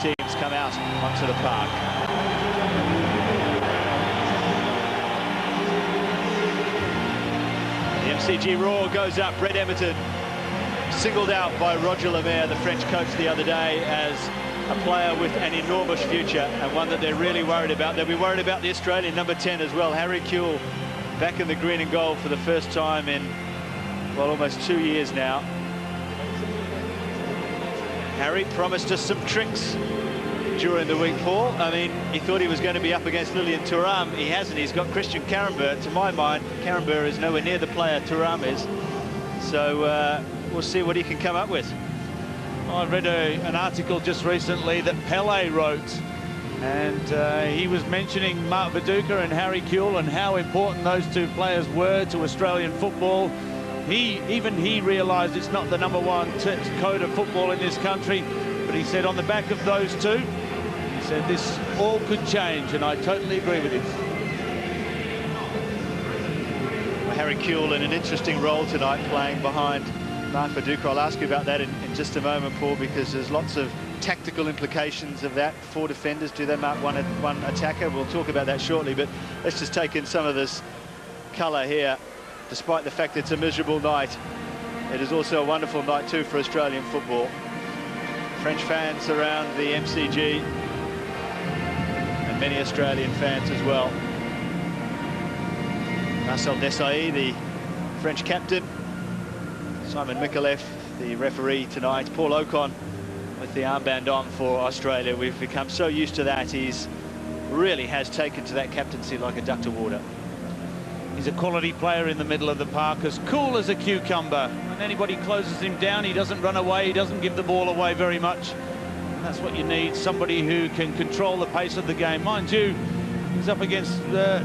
teams come out onto the park. The MCG roar goes up. Brett Emerton singled out by Roger Lemaire, the French coach, the other day as a player with an enormous future and one that they're really worried about. They'll be worried about the Australian number 10 as well, Harry Kewell, back in the green and gold for the first time in, well, almost 2 years now. Harry promised us some tricks during the week, Paul. I mean, he thought he was going to be up against Lilian Thuram. He hasn't. He's got Christian Karembeu. To my mind, Karembeu is nowhere near the player Thuram is. So we'll see what he can come up with. I read an article just recently that Pele wrote, and he was mentioning Mark Viduka and Harry Kewell and how important those two players were to Australian football. Even he realised it's not the #1 code of football in this country, but he said on the back of those two, he said this all could change, and I totally agree with him. Harry Kewell in an interesting role tonight, playing behind Mark Viduka. I'll ask you about that in just a moment, Paul, because there's lots of tactical implications of that. 4 defenders, do they mark one attacker? We'll talk about that shortly, but let's just take in some of this colour here. Despite the fact it's a miserable night, it is also a wonderful night too for Australian football. French fans around the MCG and many Australian fans as well. Marcel Desailly, the French captain. Simon Micallef, the referee tonight. Paul Ocon with the armband on for Australia. We've become so used to that. He's really has taken to that captaincy like a duck to water. He's a quality player in the middle of the park, as cool as a cucumber. When anybody closes him down, he doesn't run away, he doesn't give the ball away very much. And that's what you need, somebody who can control the pace of the game. Mind you, he's up against the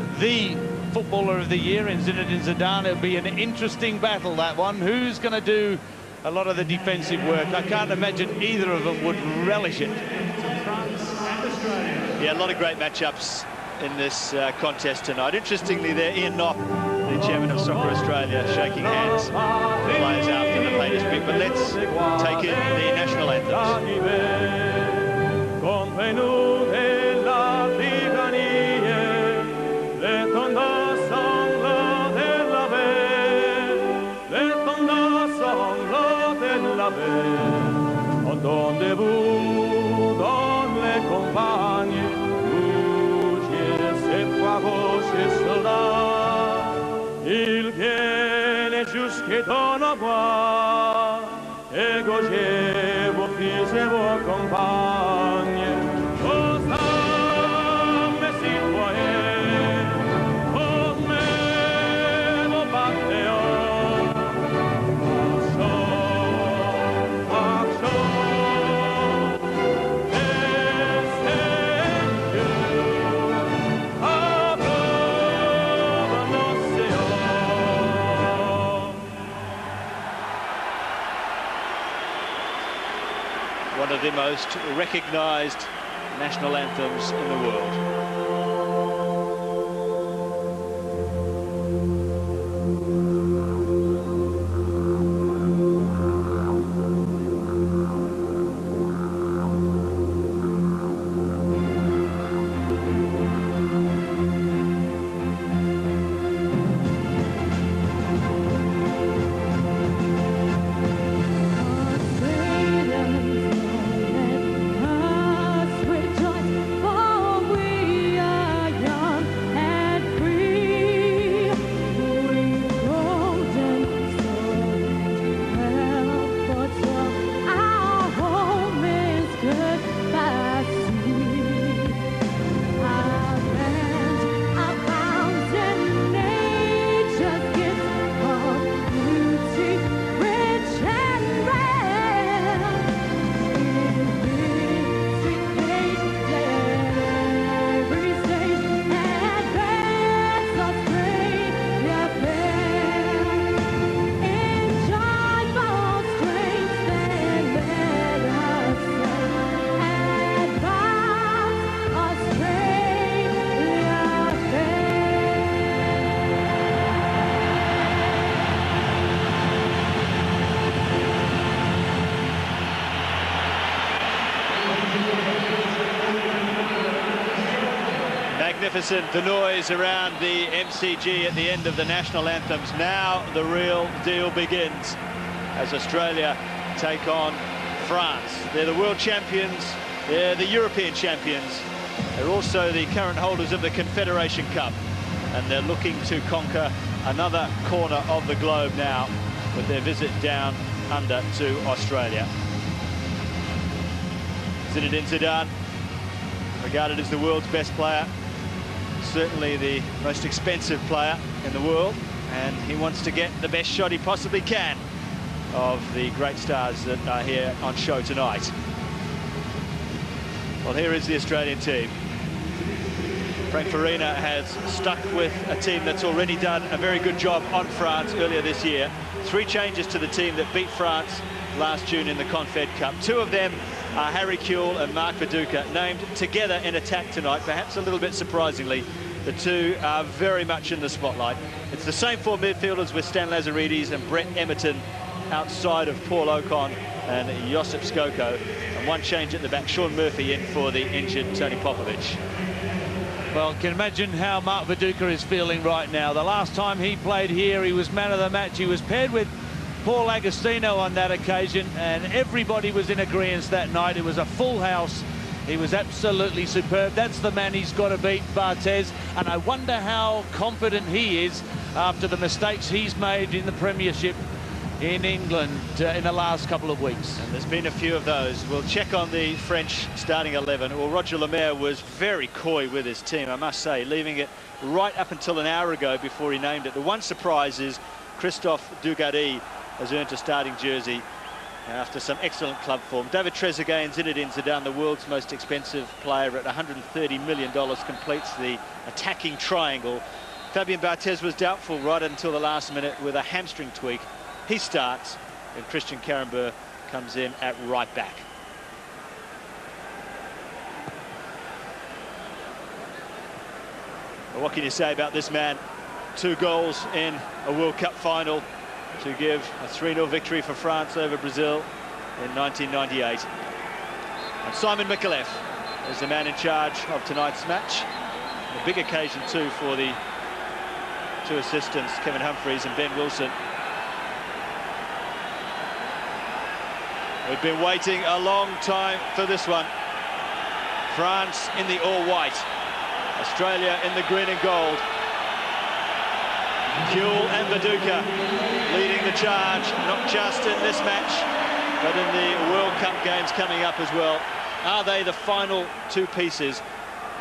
footballer of the year in Zinedine Zidane. It'll be an interesting battle, that one. Who's going to do a lot of the defensive work? I can't imagine either of them would relish it. Yeah, a lot of great matchups in this contest tonight. Interestingly, there, Ian Knopp, the chairman of Soccer Australia, shaking hands with the players after the latest bit. But let's take in the national anthems. Entendez-vous dans les campagnes où ces favochés soldats, ils viennent jusque dans nos bois, égorger vos fils et vos compagnes. Vos âmes citoyennes, formez vos bataillons. One of the most recognised national anthems in the world. We magnificent, the noise around the MCG at the end of the national anthems. Now the real deal begins as Australia take on France. They're the world champions, they're the European champions. They're also the current holders of the Confederation Cup, and they're looking to conquer another corner of the globe now with their visit down under to Australia. Zinedine Zidane, regarded as the world's best player, certainly the most expensive player in the world, and he wants to get the best shot he possibly can of the great stars that are here on show tonight. Well, here is the Australian team. Frank Farina has stuck with a team that's already done a very good job on France earlier this year. 3 changes to the team that beat France last June in the Confed Cup. 2 of them are Harry Kewell and Mark Viduka, named together in attack tonight, perhaps a little bit surprisingly. The 2 are very much in the spotlight. It's the same 4 midfielders with Stan Lazaridis and Brett Emerton outside of Paul Ocon and Josip Skoko. And 1 change at the back, Sean Murphy in for the injured Tony Popovic. Well, can imagine how Mark Viduka is feeling right now. The last time he played here, he was man of the match. He was paired with Paul Agostino on that occasion, and everybody was in agreement that night. It was a full house. He was absolutely superb. That's the man he's got to beat, Barthez, and I wonder how confident he is after the mistakes he's made in the Premiership in England in the last couple of weeks. And there's been a few of those. We'll check on the French starting 11. Well, Roger Lemaire was very coy with his team, I must say, leaving it right up until an hour ago before he named it. The one surprise is Christophe Dugarry has earned a starting jersey after some excellent club form. David Trezeguet and Zinedine Zidane, the world's most expensive player at $130 million, completes the attacking triangle. Fabien Barthez was doubtful right until the last minute with a hamstring tweak. He starts, and Christian Karembeu comes in at right back. Well, what can you say about this man? 2 goals in a World Cup final to give a 3-0 victory for France over Brazil in 1998. And Simon Micallef is the man in charge of tonight's match. A big occasion too for the 2 assistants, Kevin Humphreys and Ben Wilson. We've been waiting a long time for this one. France in the all-white, Australia in the green and gold. Kewell and Viduka leading the charge, not just in this match, but in the World Cup games coming up as well. Are they the final 2 pieces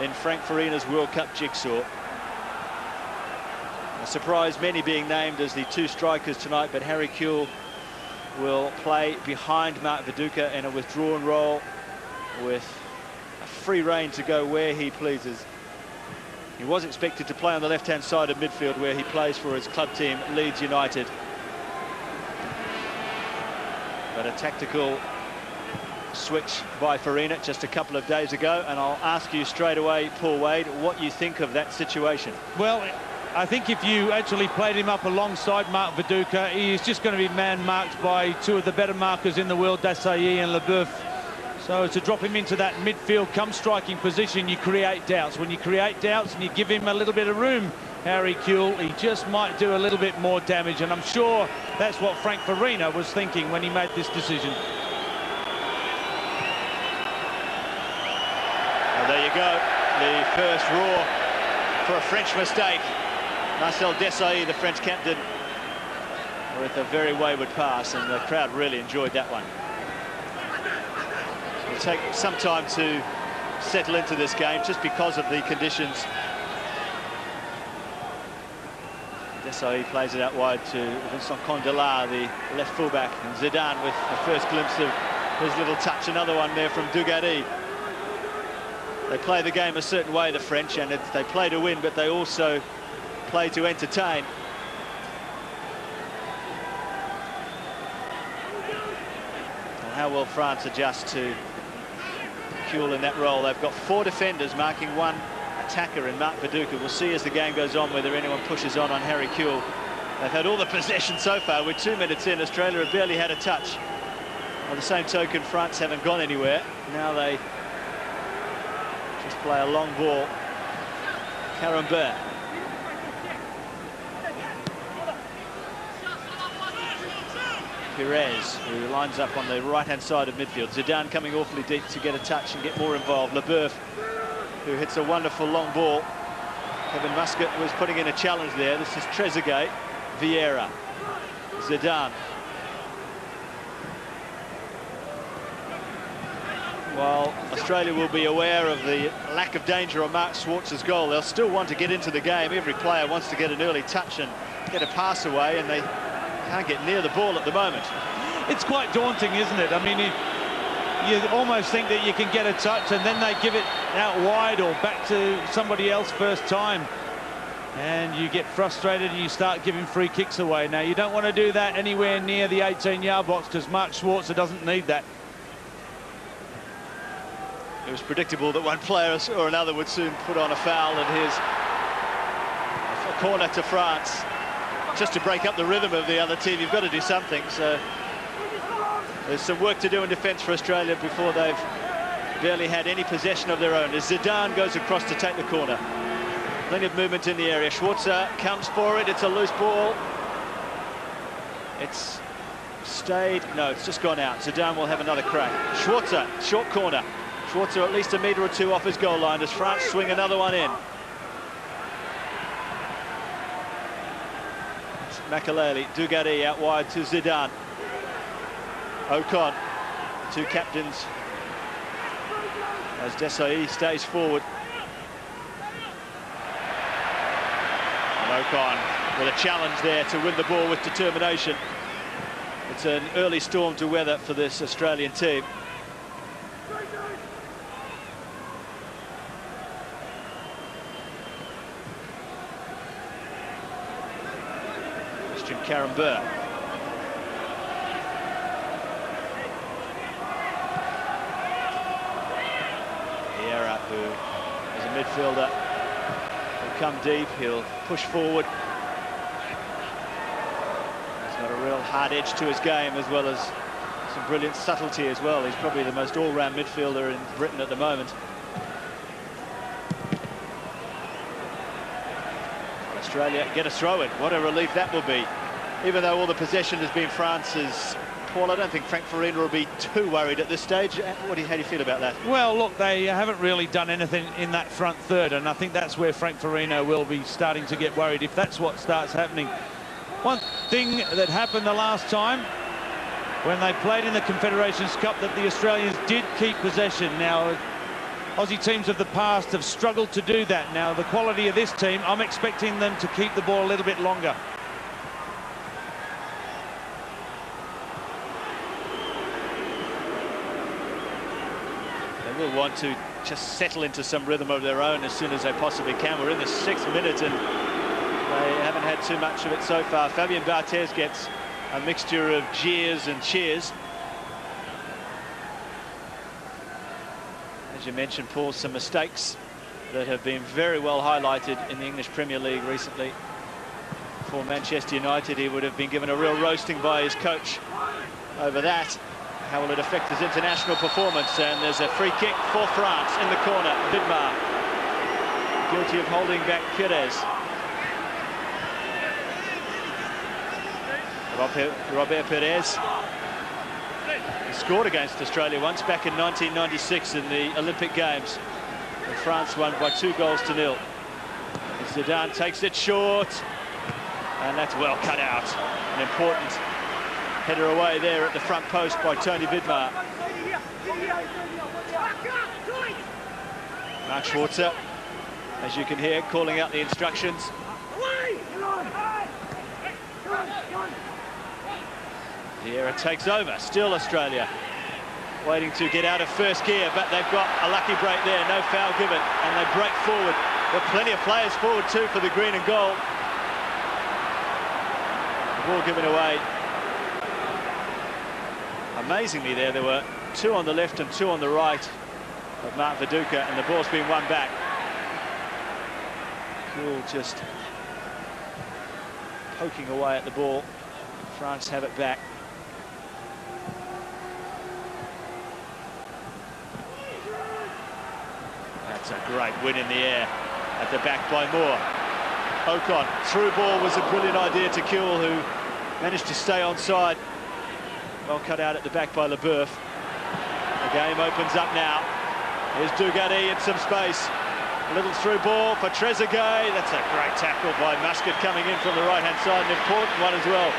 in Frank Farina's World Cup jigsaw? A surprise, many being named as the 2 strikers tonight, but Harry Kewell will play behind Mark Viduka in a withdrawn role with a free rein to go where he pleases. He was expected to play on the left-hand side of midfield where he plays for his club team, Leeds United. But a tactical switch by Farina just a couple of days ago, and I'll ask you straight away, Paul Wade, what you think of that situation. Well, I think if you actually played him up alongside Mark Viduka, he is just going to be man-marked by 2 of the better markers in the world, Desailly and Leboeuf. So to drop him into that midfield come striking position, you create doubts. When you create doubts and you give him a little bit of room, Harry Kewell, he just might do a little bit more damage, and I'm sure that's what Frank Farina was thinking when he made this decision. Well, there you go, the first roar for a French mistake. Marcel Desailly, the French captain, with a very wayward pass, and the crowd really enjoyed that one. It'll take some time to settle into this game just because of the conditions. Desailly plays it out wide to Vincent Condela, the left fullback, and Zidane with the first glimpse of his little touch. Another one there from Dugarry. They play the game a certain way, the French, and they play to win, but they also play to entertain. And how will France adjust to Kewell in that role? They've got 4 defenders marking 1 attacker in Mark Viduka. We'll see as the game goes on whether anyone pushes on Harry Kewell. They've had all the possession so far. We're 2 minutes in. Australia have barely had a touch. On the same token, France haven't gone anywhere. Now they just play a long ball. Karambert. Pires, who lines up on the right-hand side of midfield. Zidane coming awfully deep to get a touch and get more involved. Leboeuf, who hits a wonderful long ball. Kevin Muscat was putting in a challenge there. This is Trezeguet, Vieira, Zidane. While Australia will be aware of the lack of danger on Mark Schwartz's goal, they'll still want to get into the game. Every player wants to get an early touch and get a pass away, and they can't get near the ball at the moment. It's quite daunting, isn't it? I mean, you almost think that you can get a touch and then they give it out wide or back to somebody else first time. And you get frustrated and you start giving free kicks away. Now, you don't want to do that anywhere near the 18-yard box because Mark Schwarzer doesn't need that. It was predictable that one player or another would soon put on a foul, and here's a corner to France. Just to break up the rhythm of the other team, you've got to do something. So there's some work to do in defence for Australia before they've barely had any possession of their own. As Zidane goes across to take the corner. Plenty of movement in the area. Schwarzer comes for it. It's a loose ball. It's stayed. No, it's just gone out. Zidane will have another crack. Schwarzer, short corner. Schwarzer at least a metre or two off his goal line as France swing another one in. Makaleli, Dugarry out wide to Zidane. Ocon, the two captains, as Desailly stays forward. And Ocon with a challenge there to win the ball with determination. It's an early storm to weather for this Australian team. Karambert. Vieira, who is a midfielder, will come deep, he'll push forward. He's got a real hard edge to his game, as well as some brilliant subtlety as well. He's probably the most all-round midfielder in Britain at the moment. Australia get a throw-in. What a relief that will be. Even though all the possession has been France's, Paul, I don't think Frank Farina will be too worried at this stage. How do you feel about that? Well, look, they haven't really done anything in that front third, and I think that's where Frank Farina will be starting to get worried if that's what starts happening. One thing that happened the last time when they played in the Confederations Cup, that the Australians did keep possession. Now, Aussie teams of the past have struggled to do that. Now, the quality of this team, I'm expecting them to keep the ball a little bit longer. They will want to just settle into some rhythm of their own as soon as they possibly can. We're in the 6th minute and they haven't had too much of it so far. Fabien Barthez gets a mixture of jeers and cheers. As you mentioned, Paul, some mistakes that have been very well highlighted in the English Premier League recently. For Manchester United, he would have been given a real roasting by his coach over that. How will it affect his international performance? And there's a free kick for France in the corner. Vidmar, guilty of holding back Pires. Robert Pires. He scored against Australia once back in 1996 in the Olympic Games. And France won by 2-0. Zidane takes it short. And that's well cut out. An important header away there at the front post by Tony Vidmar. Mark Schwarzer, as you can hear, calling out the instructions. Vieira takes over, still Australia. Waiting to get out of first gear, but they've got a lucky break there, no foul given, and they break forward. There are plenty of players forward too for the green and gold. The ball given away. Amazingly there were 2 on the left and 2 on the right of Mark Viduka, and the ball's been won back. Kewell just poking away at the ball. France have it back. That's a great win in the air. At the back by Moore. Ocon, through ball was a brilliant idea to Kewell, who managed to stay onside. Well cut out at the back by Leboeuf. The game opens up now. Here's Desailly in some space. A little through ball for Trezeguet. That's a great tackle by Muscat coming in from the right-hand side. An important one as well,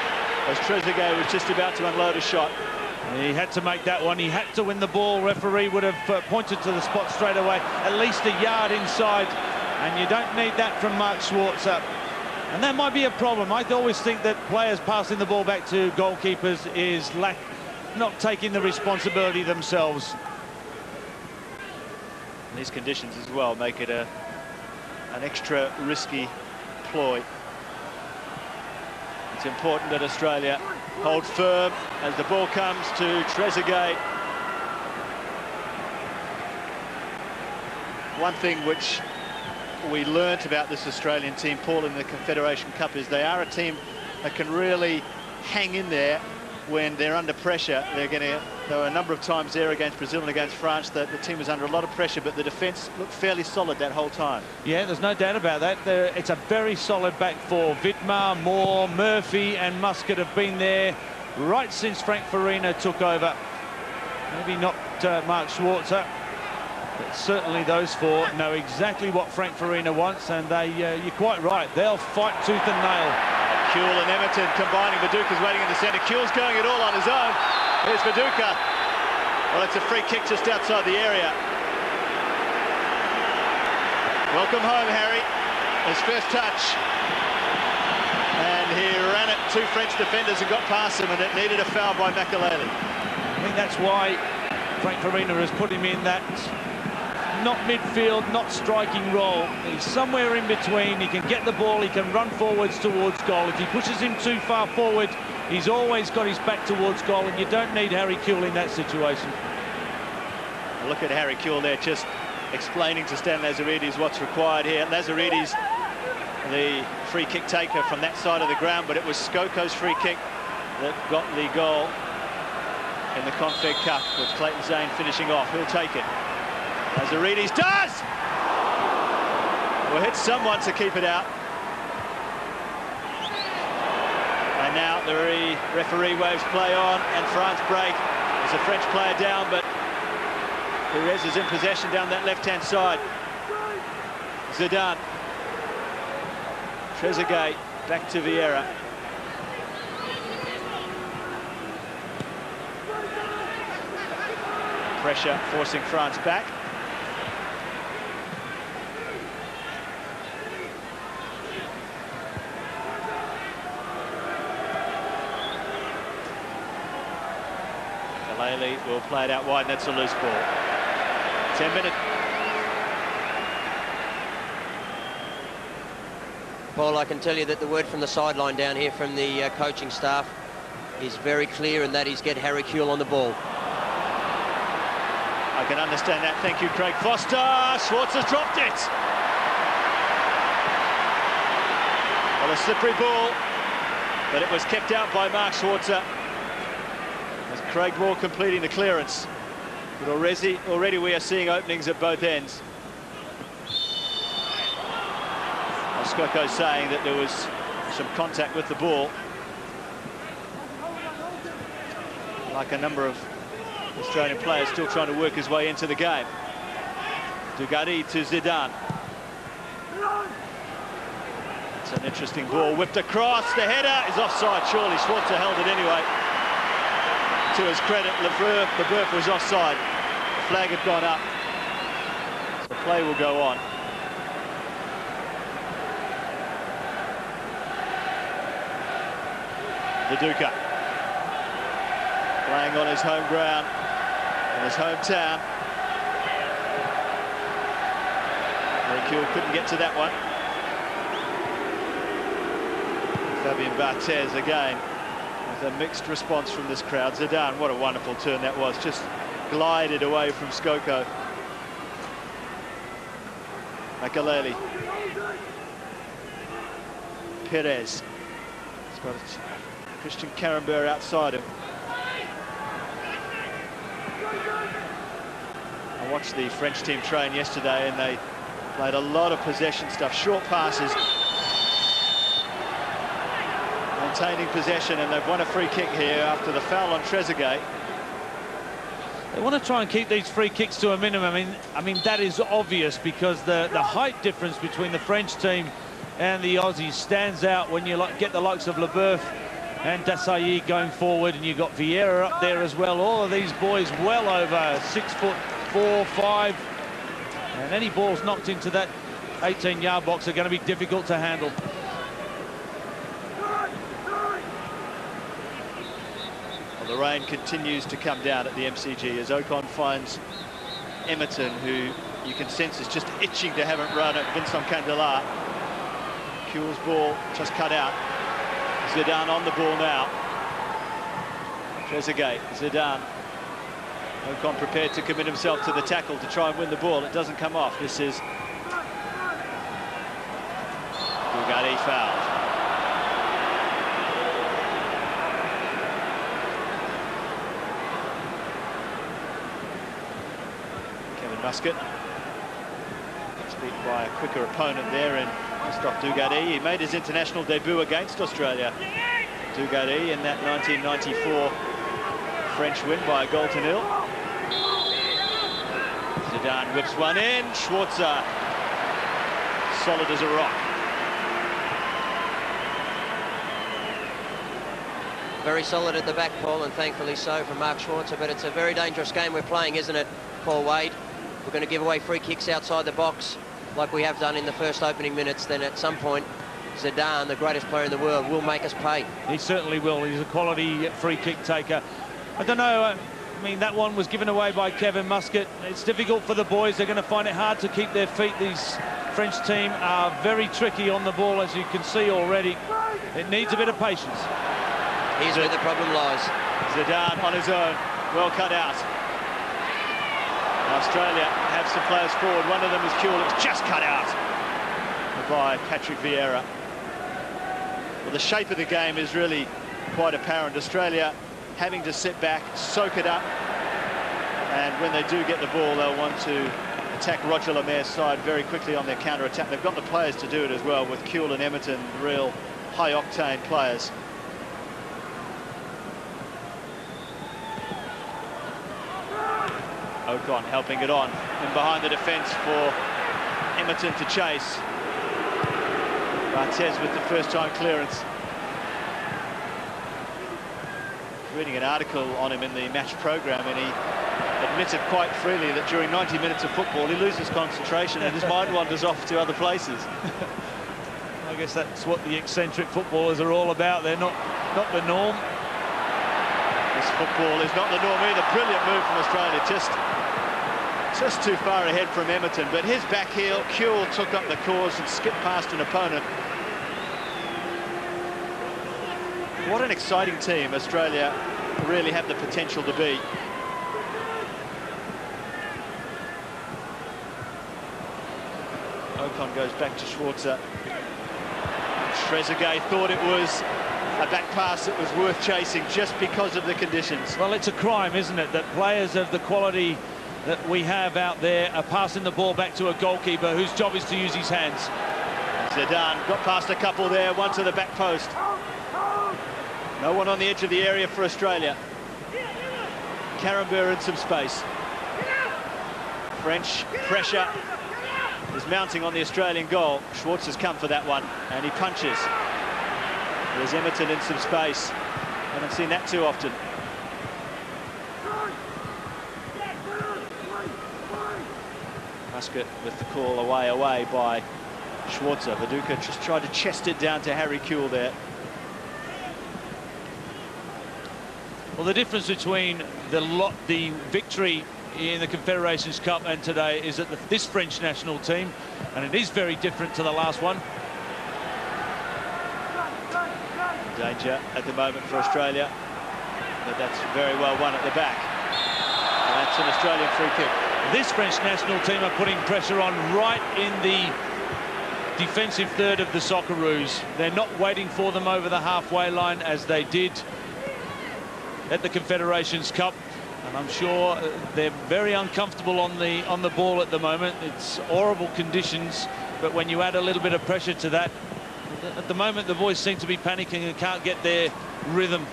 as Trezeguet was just about to unload a shot. He had to make that one. He had to win the ball. Referee would have pointed to the spot straight away, at least a yard inside. And you don't need that from Mark Schwarzer. And that might be a problem. I always think that players passing the ball back to goalkeepers is not taking the responsibility themselves. These conditions as well make it an extra risky ploy. It's important that Australia hold firm as the ball comes to Trezeguet. One thing which we learnt about this Australian team, Paul, in the Confederation Cup is they are a team that can really hang in there when they're under pressure. There were a number of times there against Brazil and against France that the team was under a lot of pressure, but the defence looked fairly solid that whole time. Yeah, there's no doubt about that. It's a very solid back four. Vidmar, Moore, Murphy and Muscat have been there right since Frank Farina took over. Maybe not Mark Schwarzer, but certainly those four know exactly what Frank Farina wants, and you're quite right, they'll fight tooth and nail. Kewell and Emerton combining. Viduka's waiting in the centre. Kewell's going it all on his own. Here's Viduka. Well, it's a free kick just outside the area. Welcome home, Harry. His first touch. And he ran at two French defenders and got past him, and it needed a foul by Makelele. I think that's why Frank Farina has put him in that not midfield, not striking role. He's somewhere in between. He can get the ball, he can run forwards towards goal. If he pushes him too far forward, he's always got his back towards goal, and you don't need Harry Kewell in that situation. Look at Harry Kewell there, just explaining to Stan Lazaridis what's required here. Lazaridis, the free kick taker from that side of the ground, but it was Skoko's free kick that got the goal in the Confed Cup, with Clayton Zane finishing off. He'll take it. Lazaridis does! Will hit someone to keep it out. And now the referee waves play on, and France break. There's a French player down, but Pires is in possession down that left-hand side. Zidane. Trezeguet back to Vieira. Pressure forcing France back. Desailly will play it out wide, and that's a loose ball. 10 minutes. Paul, I can tell you that the word from the sideline down here from the coaching staff is very clear, and that is get Harry Kewell on the ball. I can understand that. Thank you, Craig Foster. Schwarzer dropped it. Well, a slippery ball, but it was kept out by Mark Schwarzer, as Craig Moore completing the clearance. But already we are seeing openings at both ends. Skoko saying that there was some contact with the ball. Like a number of Australian players still trying to work his way into the game. Desailly to Zidane. It's an interesting ball, whipped across. The header is offside, surely. Schwarzer held it anyway. To his credit, Leboeuf was offside. The flag had gone up. The play will go on. Viduka playing on his home ground, in his hometown. Kewell couldn't get to that one. Fabien Barthez again with a mixed response from this crowd. Zidane, what a wonderful turn that was, just glided away from Skoko. Makelele. Pires. He's got Christian Karambeur outside him. I watched the French team train yesterday, and they Played a lot of possession stuff, short passes. Maintaining possession, and they've won a free kick here after the foul on Trezeguet. They want to try and keep these free kicks to a minimum. I mean that is obvious because the height difference between the French team and the Aussies stands out when you get the likes of Leboeuf and Desailly going forward, and you've got Vieira up there as well. All of these boys well over 6'4", 5", and any balls knocked into that 18-yard box are going to be difficult to handle. Well, the rain continues to come down at the MCG as Ocon finds Emerton, who you can sense is just itching to have it run at Vincent Candelar. Kewell's ball just cut out. Zidane on the ball now. Trezeguet, Zidane. Ocon prepared to commit himself to the tackle to try and win the ball. It doesn't come off. This is Desailly fouled. Musket. Gets beaten by a quicker opponent there in Desailly. He made his international debut against Australia. Desailly in that 1994 French win by a goal to nil. Zidane whips one in. Schwarzer solid as a rock. Very solid at the back, Paul, and thankfully so for Mark Schwarzer. But it's a very dangerous game we're playing, isn't it, Paul Wade? We're going to give away free kicks outside the box like we have done in the first opening minutes. Then at some point, Zidane, the greatest player in the world, will make us pay. He certainly will. He's a quality free kick taker. I don't know, I mean, that one was given away by Kevin Muscat. It's difficult for the boys. They're going to find it hard to keep their feet. These French team are very tricky on the ball, as you can see already. It needs a bit of patience. Here's where the problem lies. Zidane on his own, well cut out. Australia have some players forward. One of them is Kewell. It's just cut out by Patrick Vieira. Well, the shape of the game is really quite apparent. Australia having to sit back, soak it up, and when they do get the ball, they'll want to attack Roger Lemaire's side very quickly on their counter-attack. They've got the players to do it as well, with Kewell and Emerton, real high-octane players. Ocon helping it on, and behind the defence for Emerton to chase. Barthez with the first-time clearance. Reading an article on him in the match programme, and he admitted quite freely that during 90 minutes of football he loses concentration and his mind wanders off to other places. I guess that's what the eccentric footballers are all about. They're not the norm. This football is not the norm either. Brilliant move from Australia, just too far ahead from Emerton, but his back heel, Kewell took up the cause and skipped past an opponent. What an exciting team Australia really have the potential to be. Ocon goes back to Schwarzer. Trezeguet thought it was a back pass that was worth chasing just because of the conditions. Well, it's a crime, isn't it, that players of the quality that we have out there are passing the ball back to a goalkeeper whose job is to use his hands. Zidane got past a couple there, one to the back post. No one on the edge of the area for Australia. Karambir in some space. French pressure is mounting on the Australian goal. Schwartz has come for that one, and he punches. There's Emerton in some space. Haven't seen that too often. Muscat with the call away by Schwarzer. Viduka just tried to chest it down to Harry Kewell there. Well, the difference between the victory in the Confederations Cup and today is that this French national team, and it is very different to the last one. Danger at the moment for Australia, but that's very well won at the back. And that's an Australian free kick. This French national team are putting pressure on right in the defensive third of the Socceroos. They're not waiting for them over the halfway line as they did at the Confederations Cup. And I'm sure they're very uncomfortable on the ball at the moment. It's horrible conditions, but when you add a little bit of pressure to that, at the moment the boys seem to be panicking and can't get their rhythm.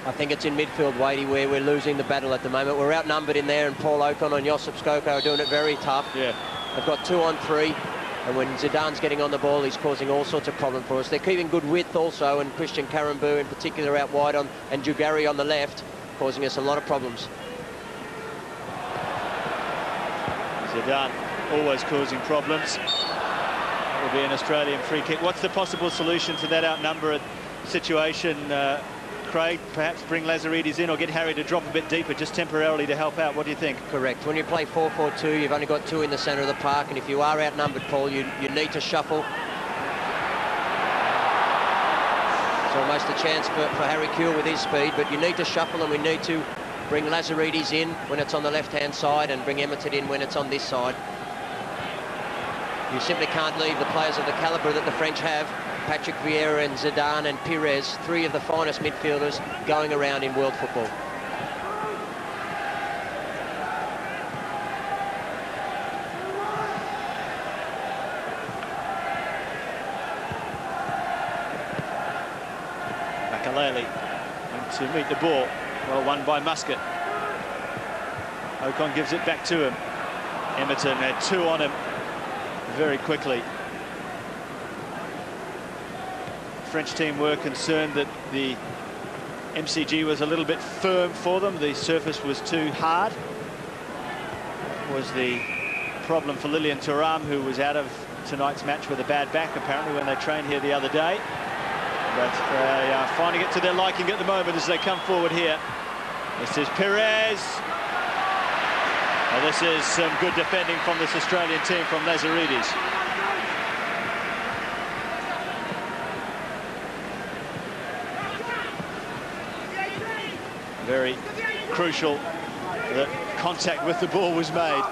I think it's in midfield, Wadey, where we're losing the battle at the moment. We're outnumbered in there, and Paul Okon and Josip Skoko are doing it very tough. Yeah. They've got 2 on 3, and when Zidane's getting on the ball, he's causing all sorts of problems for us. They're keeping good width also, and Christian Karambou in particular out wide on, and Jugari on the left, causing us a lot of problems. Zidane always causing problems. That will be an Australian free kick. What's the possible solution to that outnumbered situation? Craig, perhaps bring Lazaridis in or get Harry to drop a bit deeper just temporarily to help out. What do you think? Correct. When you play 4-4-2, you've only got 2 in the centre of the park, and if you are outnumbered, Paul, you need to shuffle. It's almost a chance for Harry Kewell with his speed, but you need to shuffle, and we need to bring Lazaridis in when it's on the left-hand side and bring Emmerton in when it's on this side. You simply can't leave the players of the calibre that the French have, Patrick Vieira and Zidane and Pires, 3 of the finest midfielders going around in world football. Makaleli to meet the ball. Well won by Muscat. Okon gives it back to him. Emmerton had 2 on him very quickly. French team were concerned that the MCG was a little bit firm for them. The surface was too hard. That was the problem for Lilian Thuram, who was out of tonight's match with a bad back, apparently, when they trained here the other day. But they are finding it to their liking at the moment as they come forward here. This is Pires. Well, this is some good defending from this Australian team from Lazaridis. Very crucial that contact with the ball was made.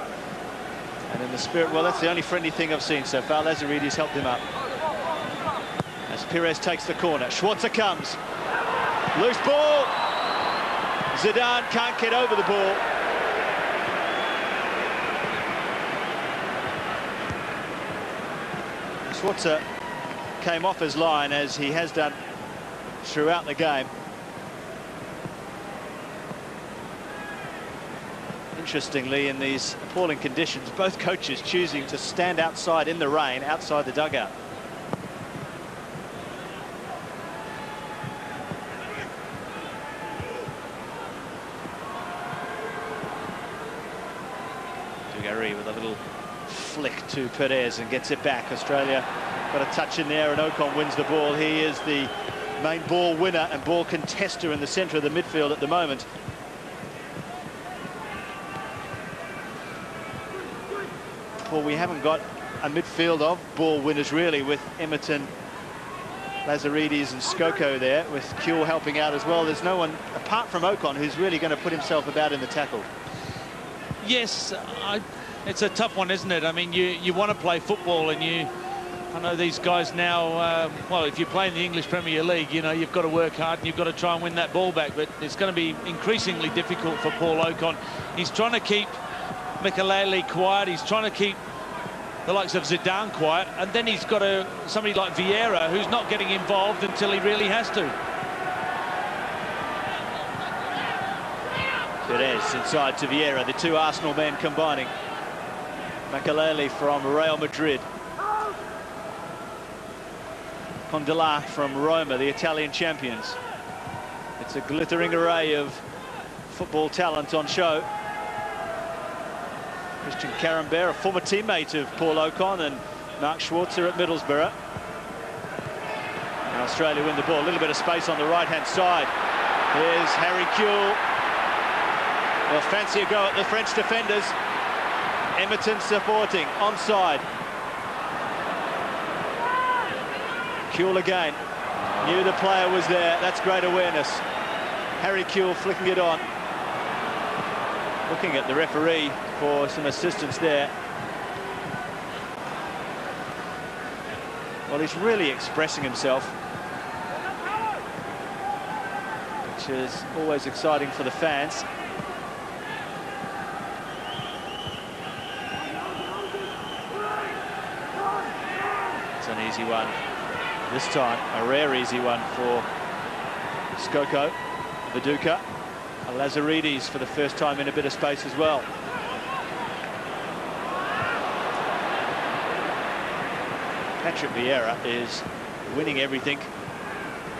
And in the spirit, well, that's the only friendly thing I've seen so far. Lazaridis helped him up. As Pires takes the corner, Schwarzer comes. Loose ball. Zidane can't get over the ball. Schwarzer came off his line, as he has done throughout the game. Interestingly, in these appalling conditions, both coaches choosing to stand outside in the rain, outside the dugout. Jugari with a little flick to Pires and gets it back. Australia got a touch in there, and Okon wins the ball. He is the main ball winner and ball contester in the centre of the midfield at the moment. Well, we haven't got a midfield of ball winners really, with Emmerton, Lazaridis and Skoko there, with Kewell helping out as well. There's no one apart from Okon who's really going to put himself about in the tackle. Yes, it's a tough one, isn't it? I mean, you want to play football, and I know these guys now, well, if you play in the English Premier League, you know, you've got to work hard and you've got to try and win that ball back, but it's going to be increasingly difficult for Paul Okon. He's trying to keep Makaleli quiet, he's trying to keep the likes of Zidane quiet, and then he's got somebody like Vieira who's not getting involved until he really has to. Pires inside to Vieira, the 2 Arsenal men combining. Makaleli from Real Madrid. Condela from Roma, the Italian champions. It's a glittering array of football talent on show. Christian Karambou, a former teammate of Paul Okon and Mark Schwarzer at Middlesbrough. And Australia win the ball. A little bit of space on the right-hand side. Here's Harry Kewell. Well, fancy a go at the French defenders. Emmerton supporting, onside. Kewell again. Knew the player was there. That's great awareness. Harry Kewell flicking it on. Looking at the referee for some assistance there. Well, he's really expressing himself, which is always exciting for the fans. It's an easy one. This time, a rare easy one for Skoko, Viduka, and Lazaridis for the first time in a bit of space as well. Patrick Vieira is winning everything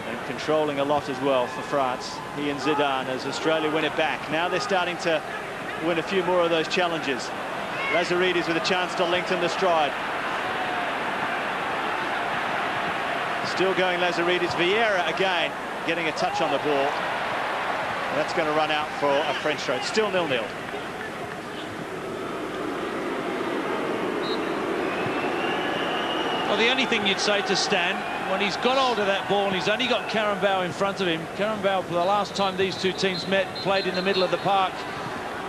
and controlling a lot as well for France. He and Zidane as Australia win it back. Now they're starting to win a few more of those challenges. Lazaridis with a chance to lengthen the stride. Still going Lazaridis. Vieira again getting a touch on the ball. That's going to run out for a French throw. Still 0-0. Well, the only thing you'd say to Stan, when he's got hold of that ball and he's only got Carambau in front of him, Carambau, for the last time these two teams met, played in the middle of the park.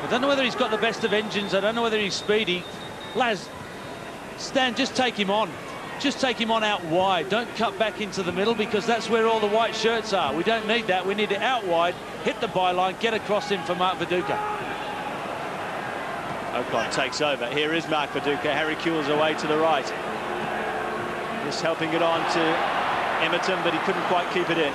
I don't know whether he's got the best of engines. I don't know whether he's speedy. Stan, just take him on. Just take him on out wide. Don't cut back into the middle, because that's where all the white shirts are. We don't need that. We need it out wide, hit the byline, get across him for Mark Viduka. Ocon takes over. Here is Mark Viduka. Harry Kewell's away to the right. Just helping it on to Emerton, but he couldn't quite keep it in.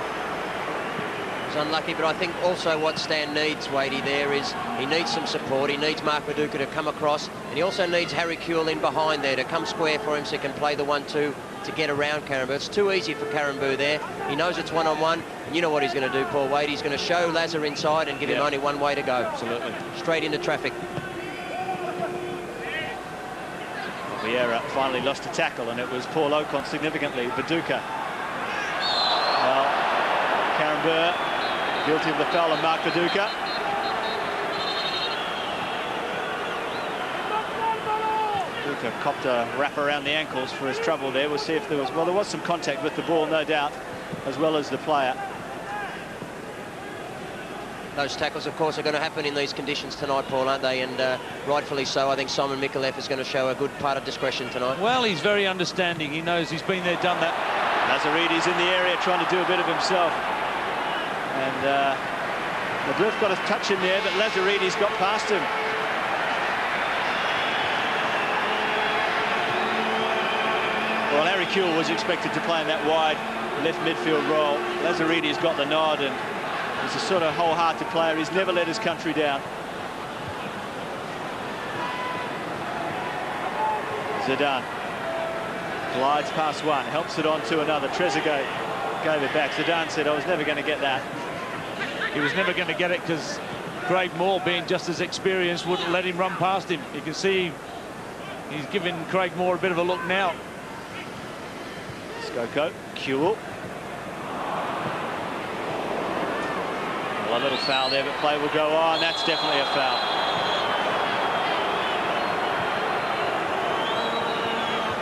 He's unlucky, but I think also what Stan needs, Wadey, there is he needs some support. He needs Mark Viduka to come across, and he also needs Harry Kewell in behind there to come square for him so he can play the 1-2 to get around Carambau. It's too easy for Carambau there. He knows it's one-on-one, and you know what he's going to do, Paul Wade. He's going to show Lazar inside and give him only one way to go. Absolutely. Straight into traffic. Vieira finally lost a tackle, and it was Paul Ocon significantly. Viduka. Well, Carambau guilty of the foul on Mark Viduka. Viduka copped a wrap around the ankles for his trouble there. We'll see if there was... Well, there was some contact with the ball, no doubt, as well as the player. Those tackles, of course, are going to happen in these conditions tonight, Paul, aren't they? And rightfully so. I think Simon Micallef is going to show a good part of discretion tonight. Well, he's very understanding. He knows he's been there, done that. Lazaridis in the area trying to do a bit of himself. And LeBreuf got a touch in there, but Lazaridis got past him. Well, Harry Kewell was expected to play in that wide left midfield role. Lazaridis got the nod, and he's a sort of wholehearted player. He's never let his country down. Zidane glides past one, helps it on to another. Trezeguet gave it back. Zidane said, I was never going to get that. He was never going to get it because Craig Moore, being just as experienced, wouldn't let him run past him. You can see he's giving Craig Moore a bit of a look now. Skoko, Kewell. Well, a little foul there, but play will go on. That's definitely a foul.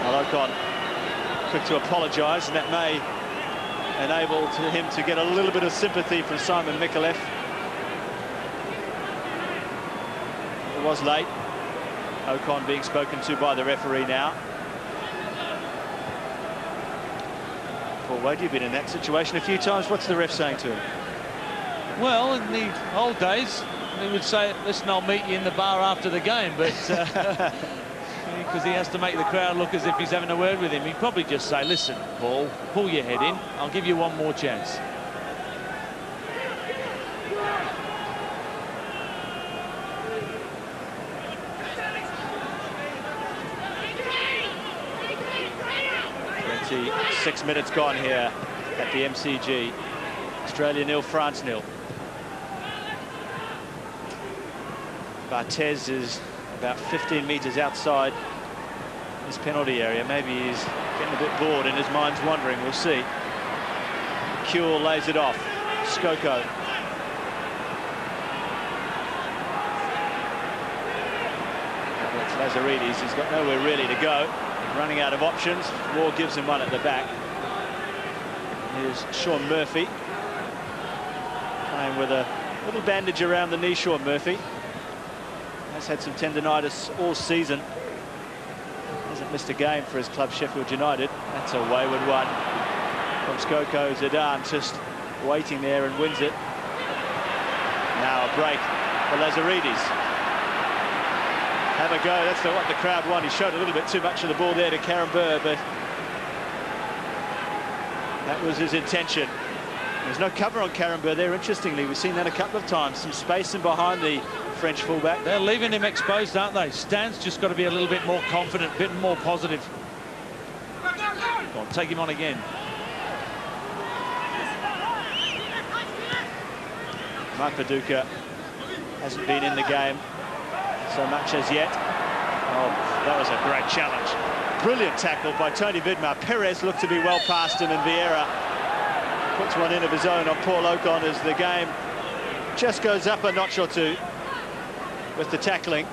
Well, Ocon quick to apologise, and that may enable him to get a little bit of sympathy from Simon Micallef. It was late. Ocon being spoken to by the referee now. Paul Wade, you've been in that situation a few times. What's the ref saying to him? Well, in the old days, he would say, listen, I'll meet you in the bar after the game, but because he has to make the crowd look as if he's having a word with him, he'd probably just say, listen, Paul, pull your head in. I'll give you one more chance. Six minutes gone here at the MCG. Australia 0, France 0. Barthez is about 15 metres outside his penalty area. Maybe he's getting a bit bored and his mind's wandering. We'll see. Kewell lays it off. Skoko. It's Lazaridis. He's got nowhere really to go. Running out of options. Moore gives him one at the back. Here's Sean Murphy. Playing with a little bandage around the knee, Sean Murphy. Has had some tendinitis all season. Hasn't missed a game for his club, Sheffield United. That's a wayward one from Skoko. Zidane just waiting there and wins it. Now a break for Lazaridis. Have a go. That's what the crowd want. He showed a little bit too much of the ball there to Carambau, but That was his intention. There's no cover on Karambeu there, interestingly. We've seen that a couple of times. Some space in behind the French fullback. They're leaving him exposed, aren't they? Stan's just got to be a little bit more confident, a bit more positive. Go on, take him on again. Mark Viduka hasn't been in the game so much as yet. Oh, that was a great challenge. Brilliant tackle by Tony Vidmar. Pires looked to be well past him, and Vieira puts one in of his own on Paul Ocon as the game just goes up a notch or two with the tackling.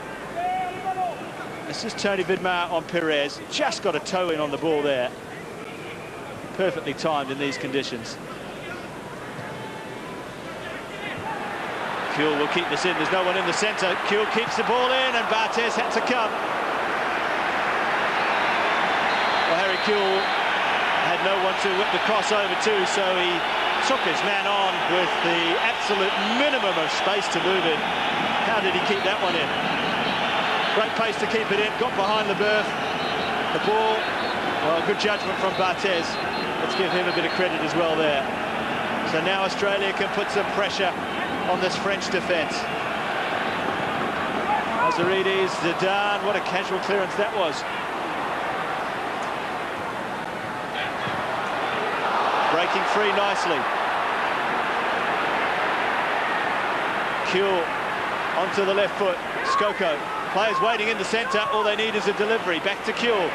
This is Tony Vidmar on Pires. Just got a toe in on the ball there. Perfectly timed in these conditions. Kewell will keep this in. There's no one in the centre. Kewell keeps the ball in, and Barthez had to come. Well, Harry Kewell had no one to whip the cross over to, so he took his man on with the absolute minimum of space to move in. How did he keep that one in? Great pace to keep it in. Got behind the berth. The ball, well, good judgment from Barthez. Let's give him a bit of credit as well there. So now Australia can put some pressure on this French defence. Azarides, Zidane, what a casual clearance that was. Breaking free nicely. Kewell onto the left foot. Skoko. Players waiting in the centre. All they need is a delivery. Back to Kewell.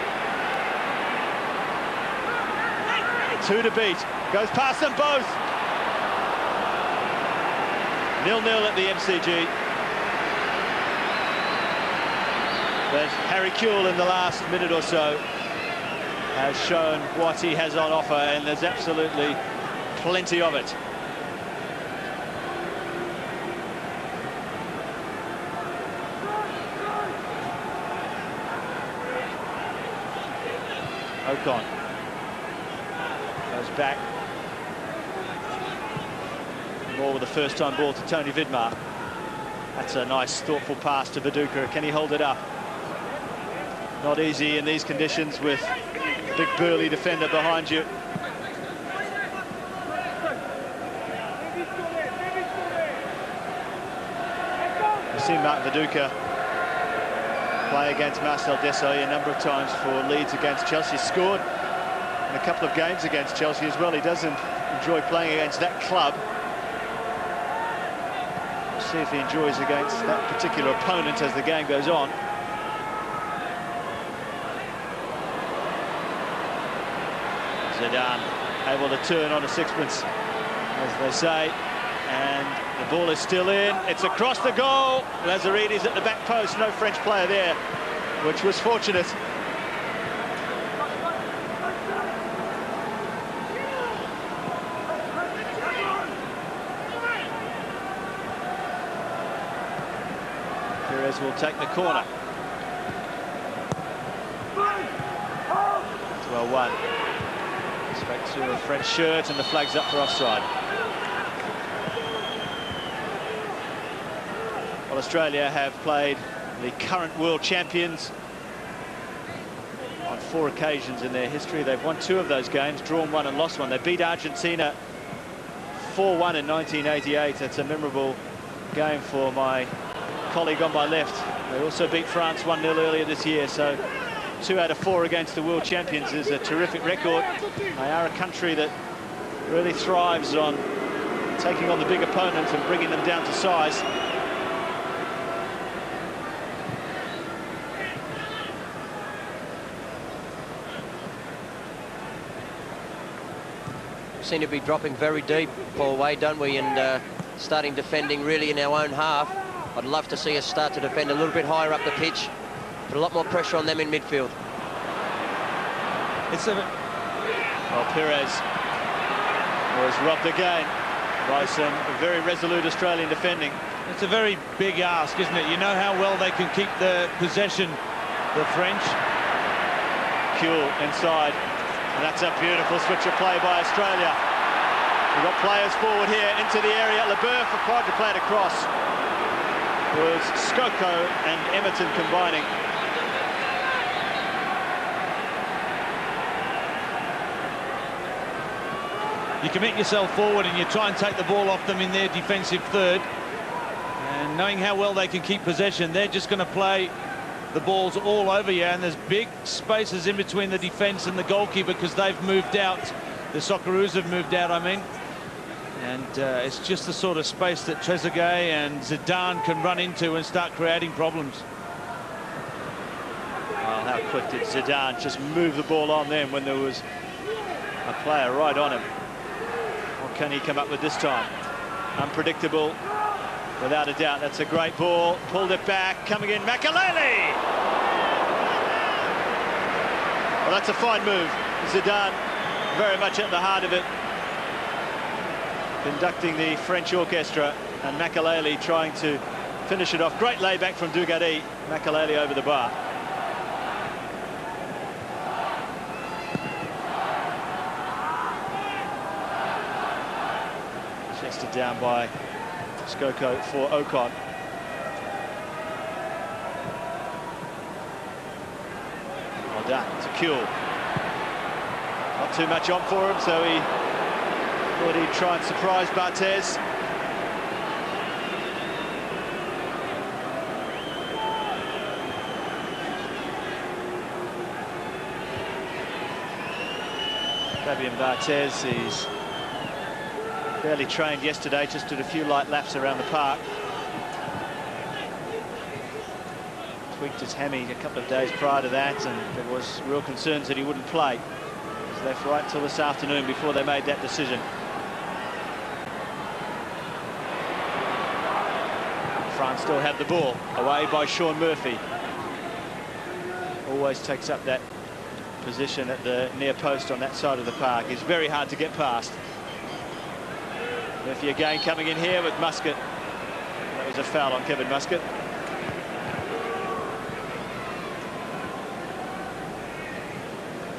2 to beat. Goes past them both. 0-0 at the MCG. But Harry Kewell in the last minute or so has shown what he has on offer, and there's absolutely plenty of it. Ocon goes back. More with the first-time ball to Tony Vidmar. That's a nice, thoughtful pass to Viduka. Can he hold it up? Not easy in these conditions with a big burly defender behind you. We've seen Mark Viduka play against Marcel Desailly a number of times for Leeds against Chelsea. Scored in a couple of games against Chelsea as well. He doesn't enjoy playing against that club. See if he enjoys against that particular opponent as the game goes on. Zidane able to turn on a sixpence, as they say, and the ball is still in. It's across the goal. Lazarides at the back post. No French player there, which was fortunate. Pires will take the corner. It's well won. Straight to a French shirt, and the flag's up for offside. Well, Australia have played the current world champions on 4 occasions in their history. They've won 2 of those games, drawn 1 and lost 1. They beat Argentina 4-1 in 1988. That's a memorable game for my colleague on my left. They also beat France 1-0 earlier this year, so 2 out of 4 against the world champions is a terrific record. They are a country that really thrives on taking on the big opponents and bringing them down to size. We seem to be dropping very deep, Paul Wade, don't we? And starting defending really in our own half. I'd love to see us start to defend a little bit higher up the pitch. Put a lot more pressure on them in midfield. Well, Pires was robbed again by some very resolute Australian defending. It's a very big ask, isn't it? You know how well they can keep the possession, the French. Kewell inside, and that's a beautiful switch of play by Australia. We've got players forward here into the area. Leboeuf required to play it across. It was Skoko and Emerton combining. You commit yourself forward and you try and take the ball off them in their defensive third. And knowing how well they can keep possession, they're just going to play the balls all over you. And there's big spaces in between the defence and the goalkeeper because they've moved out. The Socceroos have moved out, I mean. And it's just the sort of space that Trezeguet and Zidane can run into and start creating problems. Well, how quick did Zidane just move the ball on them when there was a player right on him. What can he come up with this time? Unpredictable, without a doubt. That's a great ball. Pulled it back, coming in, Makelele! Well, that's a fine move. Zidane very much at the heart of it, conducting the French orchestra, and Makelele trying to finish it off. Great layback from Desailly. Makelele over the bar. Chested down by Skoko for Ocon. Well done to Kewell. Not too much on for him, so he thought he'd try and surprise Barthez. Fabian Barthez, he's barely trained yesterday, just did a few light laps around the park. Tweaked his hammy a couple of days prior to that, and there was real concerns that he wouldn't play. He was left right till this afternoon before they made that decision. France still have the ball, away by Sean Murphy. Always takes up that position at the near post on that side of the park. It's very hard to get past. Murphy again coming in here with Muscat. That was a foul on Kevin Muscat.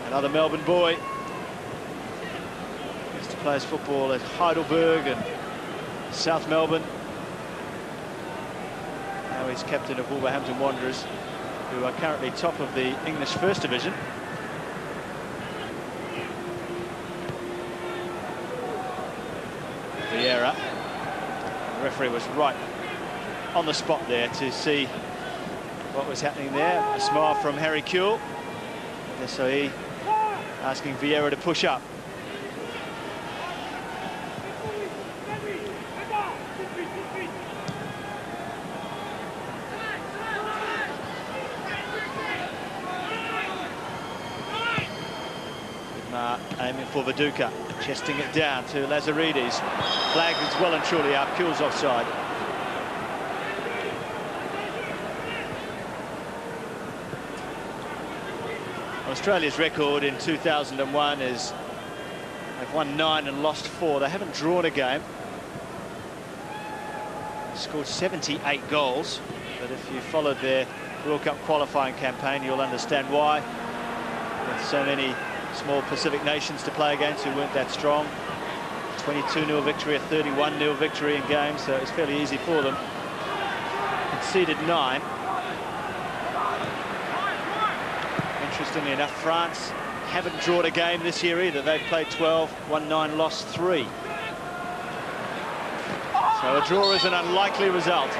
Another Melbourne boy. Used to play his football at Heidelberg and South Melbourne. Now he's captain of Wolverhampton Wanderers, who are currently top of the English First Division. Vieira. The referee was right on the spot there to see what was happening there. A smile from Harry Kewell. Desailly asking Vieira to push up. Aiming for Viduka, chesting it down to Lazaridis. Flag is well and truly up. Kewell's offside. Australia's record in 2001 is they've won 9 and lost 4. They haven't drawn a game. Scored 78 goals, but if you followed their World Cup qualifying campaign, you'll understand why. With so many small Pacific nations to play against who weren't that strong. 22-0 victory, a 31-0 victory in games, so it's fairly easy for them. Conceded 9. Interestingly enough, France haven't drawn a game this year either. They've played 12, won 9, lost 3. So a draw is an unlikely result.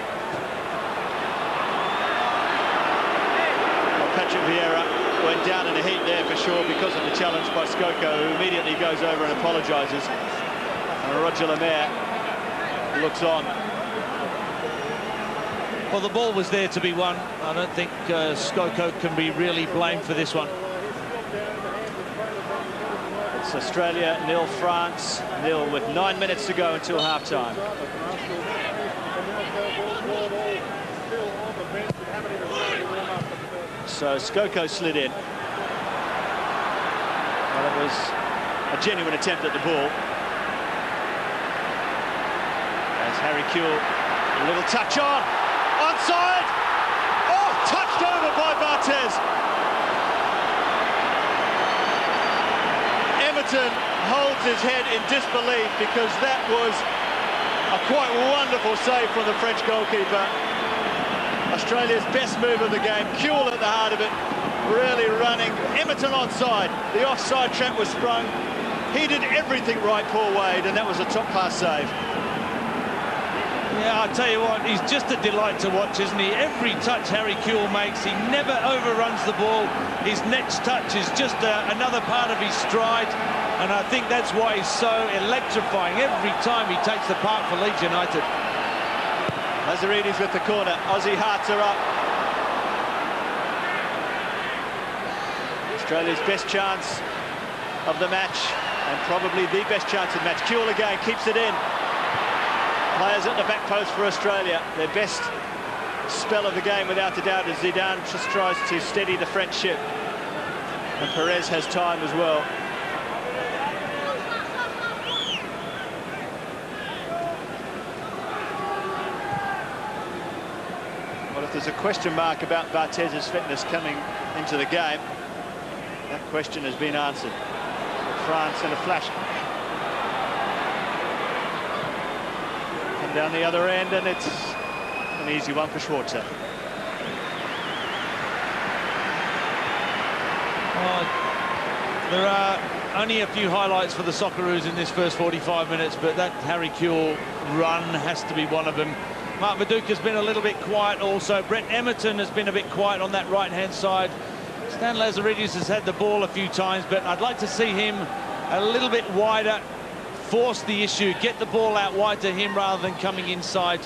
Well, Patrick Vieira went down in a heat there for sure because of the challenge by Skoko, who immediately goes over and apologises. And Roger Lemaire looks on. Well, the ball was there to be won. I don't think Skoko can be really blamed for this one. It's Australia 0, France 0 with 9 minutes to go until half-time. So Skoko slid in. Well, it was a genuine attempt at the ball. As Harry Kewell, a little touch on. Onside! Oh, touched over by Barthez. Emerton holds his head in disbelief because that was a quite wonderful save from the French goalkeeper. Australia's best move of the game. Kewell at the heart of it, really running. Emerton onside. The offside trap was sprung. He did everything right, Paul Wade, and that was a top-class save. Yeah, I'll tell you what, he's just a delight to watch, isn't he? Every touch Harry Kewell makes, he never overruns the ball. His next touch is just another part of his stride, and I think that's why he's so electrifying every time he takes the park for Leeds United. Lazaridis with the corner. Aussie hearts are up. Australia's best chance of the match, and probably the best chance of the match. Kewell again keeps it in. Players at the back post for Australia. Their best spell of the game, without a doubt, as Zidane just tries to steady the French ship. And Pires has time as well. Well, if there's a question mark about Barthez's fitness coming into the game, that question has been answered. France in a flash. Come down the other end, and it's an easy one for Schwarzer. There are only a few highlights for the Socceroos in this first 45 minutes, but that Harry Kewell run has to be one of them. Mark Viduka's been a little bit quiet also. Brett Emerton has been a bit quiet on that right-hand side. Stan Lazaridis has had the ball a few times, but I'd like to see him a little bit wider, force the issue, get the ball out wide to him rather than coming inside.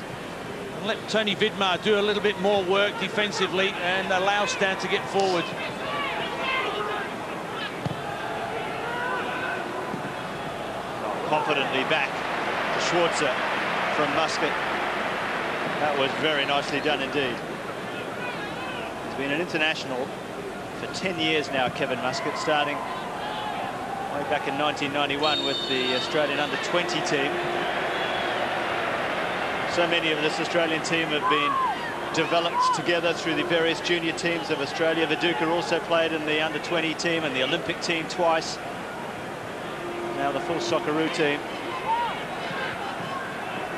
And let Tony Vidmar do a little bit more work defensively and allow Stan to get forward. Confidently back to Schwarzer from Muscat. That was very nicely done indeed. He's been an international for 10 years now, Kevin Muscat, starting way back in 1991 with the Australian under-20 team. So many of this Australian team have been developed together through the various junior teams of Australia. Viduka also played in the under-20 team and the Olympic team twice. Now the full Socceroo team.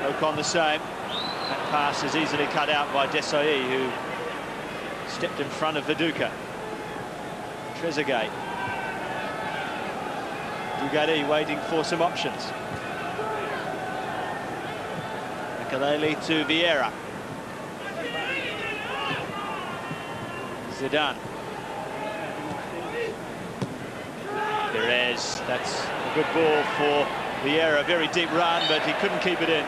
Ocon the same. That pass is easily cut out by Desailly, who stepped in front of Viduka. Trezeguet. Desailly waiting for some options. Kewell to Vieira. Zidane. Pires, that's a good ball for Vieira. A very deep run, but he couldn't keep it in.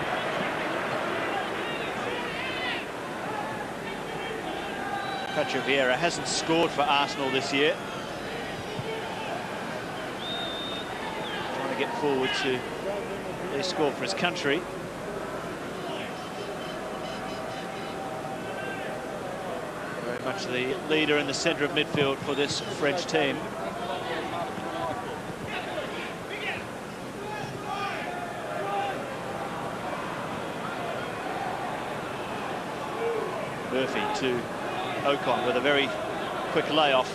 Vieira hasn't scored for Arsenal this year. Trying to get forward to at least score for his country. Very much the leader in the centre of midfield for this French team. Murphy to Ocon with a very quick layoff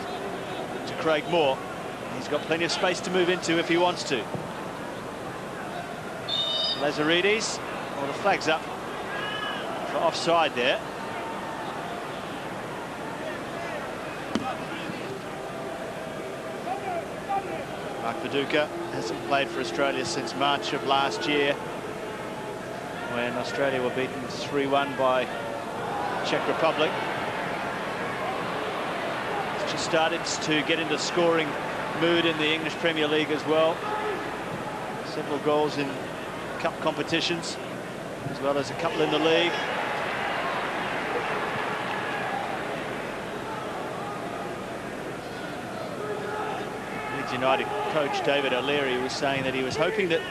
to Craig Moore. He's got plenty of space to move into if he wants to. Lazaridis, well, the flag's up for offside there. Mark Viduka hasn't played for Australia since March of last year, when Australia were beaten 3-1 by Czech Republic. He's just started to get into scoring mood in the English Premier League as well. Several goals in cup competitions, as well as a couple in the league. Leeds United coach David O'Leary was saying that he was hoping that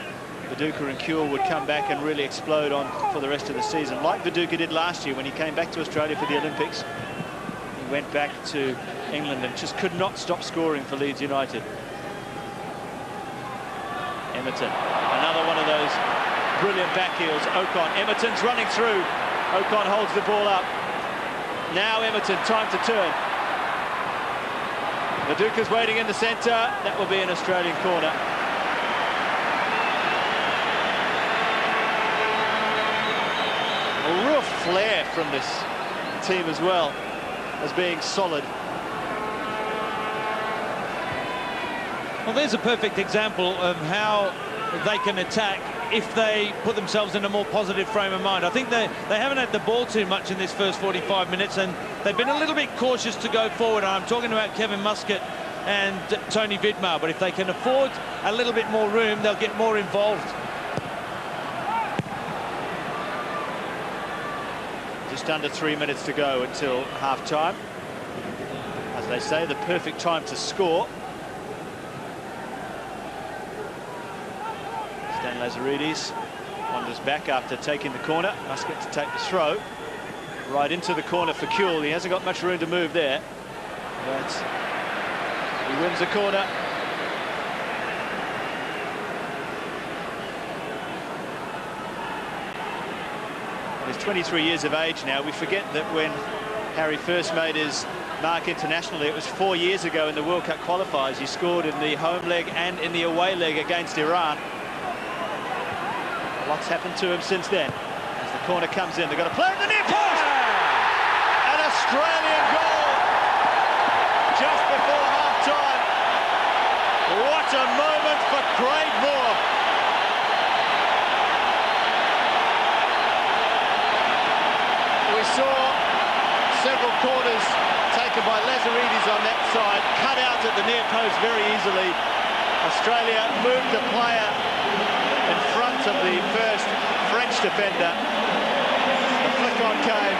Viduka and Kewell would come back and really explode on for the rest of the season, like Viduka did last year when he came back to Australia for the Olympics. He went back to England and just could not stop scoring for Leeds United. Emerton, another one of those brilliant back heels. Ocon, Emerton's running through. Ocon holds the ball up. Now Emerton, time to turn. Viduka's waiting in the centre. That will be an Australian corner. A real flair from this team as well as being solid. Well, there's a perfect example of how they can attack if they put themselves in a more positive frame of mind. I think they haven't had the ball too much in this first 45 minutes, and they've been a little bit cautious to go forward. I'm talking about Kevin Muscat and Tony Vidmar, but if they can afford a little bit more room, they'll get more involved. Just under 3 minutes to go until half-time. As they say, the perfect time to score. Stan Lazaridis wanders back after taking the corner. Muscat to take the throw. Right into the corner for Kewell. He hasn't got much room to move there. But he wins the corner. He's 23 years of age now. We forget that when Harry first made his mark internationally, it was 4 years ago in the World Cup qualifiers. He scored in the home leg and in the away leg against Iran. What's happened to him since then? As the corner comes in, they've got to play in the near post! An Australian goal just before half-time. What a moment for Craig Moore. We saw several corners taken by Lazaridis on that side, cut out at the near post very easily. Australia moved the player in front of the first French defender. The flick-on came,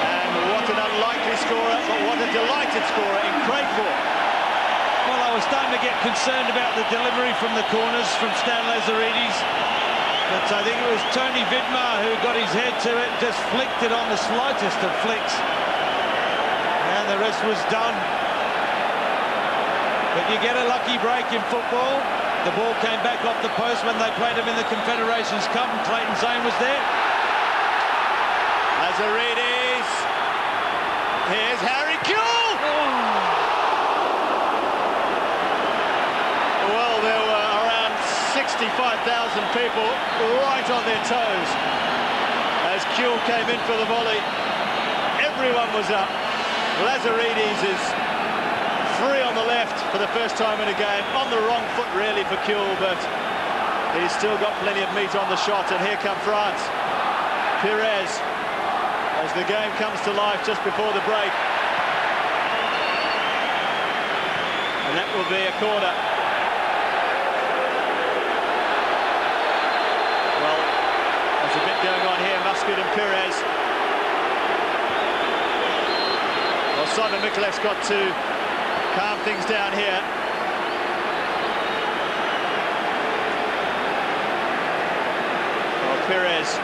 and what an unlikely scorer, but what a delighted scorer in Craig Moore. Well, I was starting to get concerned about the delivery from the corners from Stan Lazaridis, but I think it was Tony Vidmar who got his head to it, just flicked it on the slightest of flicks, and the rest was done. But you get a lucky break in football. The ball came back off the post when they played him in the Confederations Cup, and Clayton Zane was there. Lazaridis. Here's Harry Kewell. Well, there were around 65,000 people right on their toes as Kewell came in for the volley. Everyone was up. Lazaridis is free on the left for the first time in a game, on the wrong foot really for Kewell, but he's still got plenty of meat on the shot. And here come France. Pires, as the game comes to life just before the break, and that will be a corner. Well, there's a bit going on here. Muscat and Pires. Well, Simon Michalef's got to calm things down here. Well, Pires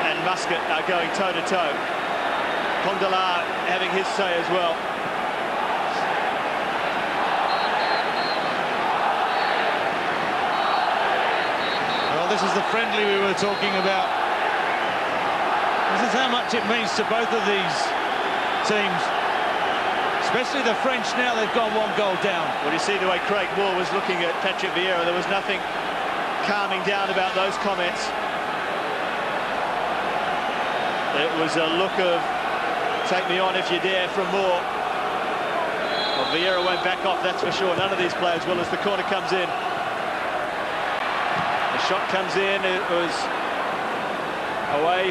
and Muscat are going toe-to-toe. Condola having his say as well. Well, this is the friendly we were talking about. This is how much it means to both of these teams. Especially the French now, they've gone 1 goal down. Well, you see the way Craig Moore was looking at Patrick Vieira, there was nothing calming down about those comments. It was a look of take me on if you dare from Moore. Well, Vieira went back off, that's for sure. None of these players will as the corner comes in. The shot comes in, it was away.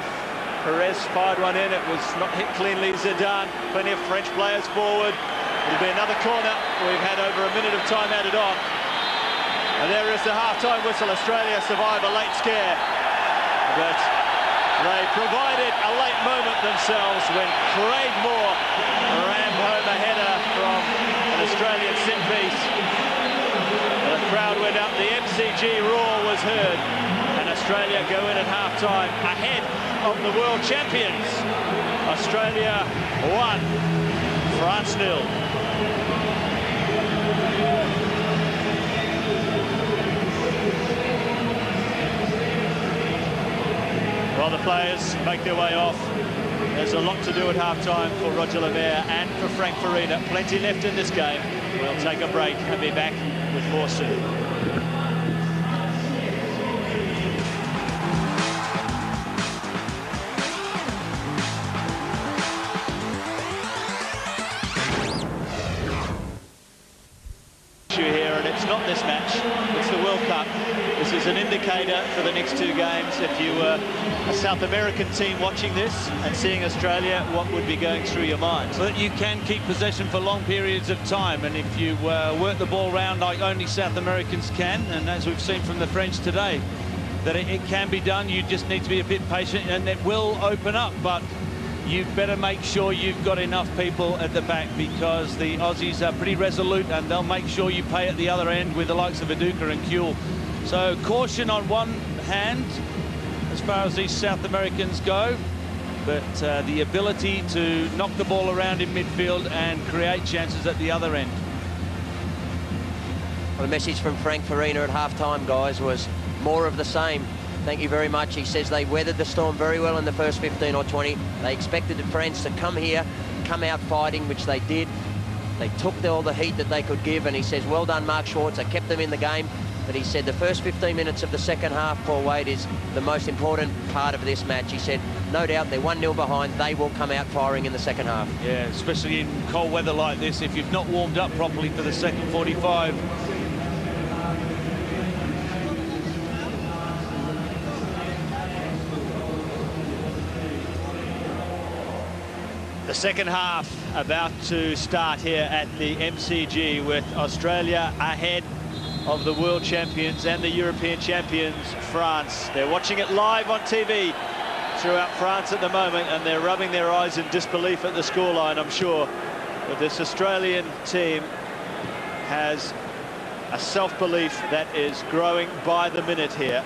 Pires fired one in, it was not hit cleanly. Zidane, plenty of French players forward. It'll be another corner. We've had over a minute of time added on. And there is the half-time whistle. Australia survive a late scare. But they provided a late moment themselves when Craig Moore ran home a header from an Australian set piece. The crowd went up, the MCG roar was heard, and Australia go in at half-time ahead of the world champions. Australia 1, France 0. While the players make their way off, there's a lot to do at half-time for Roger Lemaire and for Frank Farina. Plenty left in this game. We'll take a break and be back with more soon. Here It's not this match, it's the World Cup. This is an indicator for the next two games. If you were a South American team watching this and seeing Australia, what would be going through your mind? So that you can keep possession for long periods of time, and if you work the ball round like only South Americans can, and as we've seen from the French today, that it can be done. You just need to be a bit patient, and it will open up, but you better make sure you've got enough people at the back, because the Aussies are pretty resolute and they'll make sure you pay at the other end with the likes of Viduka and Kewell. So caution on one hand as far as these South Americans go, but the ability to knock the ball around in midfield and create chances at the other end. Well, the message from Frank Farina at half-time, guys, was more of the same. Thank you very much. He says they weathered the storm very well in the first 15 or 20. They expected France to come here, come out fighting, which they did. They took all the heat that they could give, and he says, well done, Mark Schwartz. I kept them in the game. But he said the first 15 minutes of the second half, Paul Wade, is the most important part of this match. He said, no doubt, they're 1-0 behind. They will come out firing in the second half. Yeah, especially in cold weather like this, if you've not warmed up properly for the second 45. The second half about to start here at the MCG, with Australia ahead of the world champions and the European champions, France. They're watching it live on TV throughout France at the moment, and they're rubbing their eyes in disbelief at the scoreline, I'm sure. But this Australian team has a self-belief that is growing by the minute here.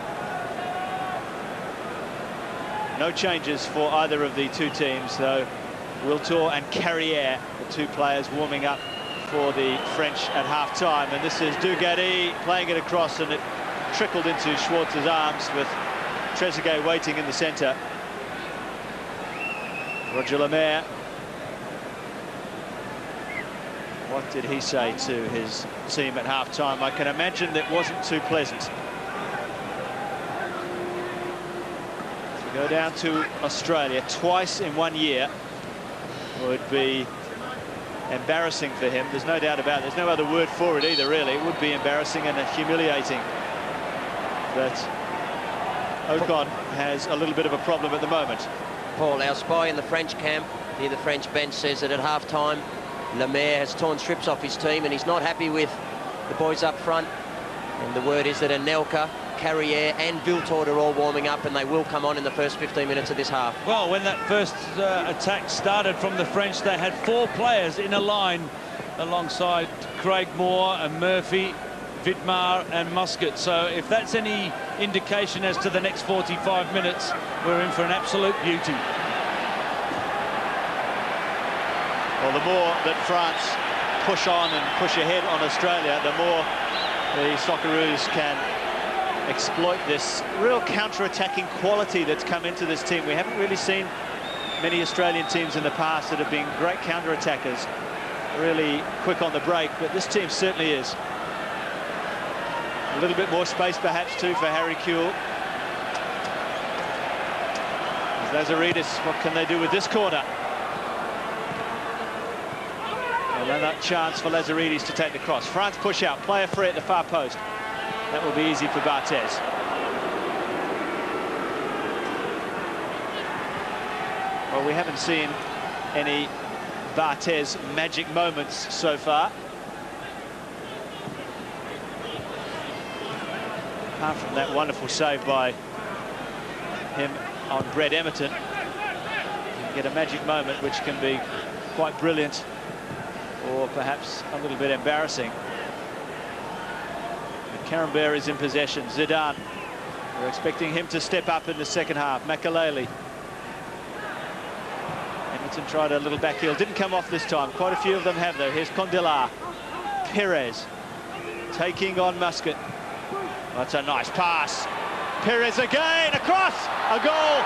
No changes for either of the two teams, though. Wiltord and Carrière, the two players warming up for the French at half-time. And this is Desailly playing it across, and it trickled into Schwartz's arms with Trezeguet waiting in the centre. Roger Lemaire. What did he say to his team at half-time? I can imagine that wasn't too pleasant. To go down to Australia twice in 1 year would be embarrassing for him. There's no doubt about it. There's no other word for it either, really. It would be embarrassing and humiliating. But Ocon has a little bit of a problem at the moment. Paul, our spy in the French camp near the French bench, says that at half-time, Lemaire has torn strips off his team, and he's not happy with the boys up front. And the word is that Anelka, Carrière and Wiltord are all warming up, and they will come on in the first 15 minutes of this half. Well, when that first attack started from the French, they had 4 players in a line alongside Craig Moore and Murphy, Vidmar and Muscat. So if that's any indication as to the next 45 minutes, we're in for an absolute beauty. Well, the more that France push on and push ahead on Australia, the more the Socceroos can exploit this real counter-attacking quality that's come into this team. We haven't really seen many Australian teams in the past that have been great counter-attackers, really quick on the break, but this team certainly is. A little bit more space perhaps too for Harry Kewell. Lazaridis, what can they do with this corner? Another chance for Lazaridis to take the cross. France push out, player free at the far post. That will be easy for Barthez. Well, we haven't seen any Barthez magic moments so far. Apart from that wonderful save by him on Brett Emerton, you can get a magic moment which can be quite brilliant or perhaps a little bit embarrassing. Carambert is in possession. Zidane, we're expecting him to step up in the second half. Makaleli. Emerton tried a little back heel, didn't come off this time. Quite a few of them have though. Here's Condelar. Pires taking on Muscat. That's a nice pass. Pires again, across, a goal.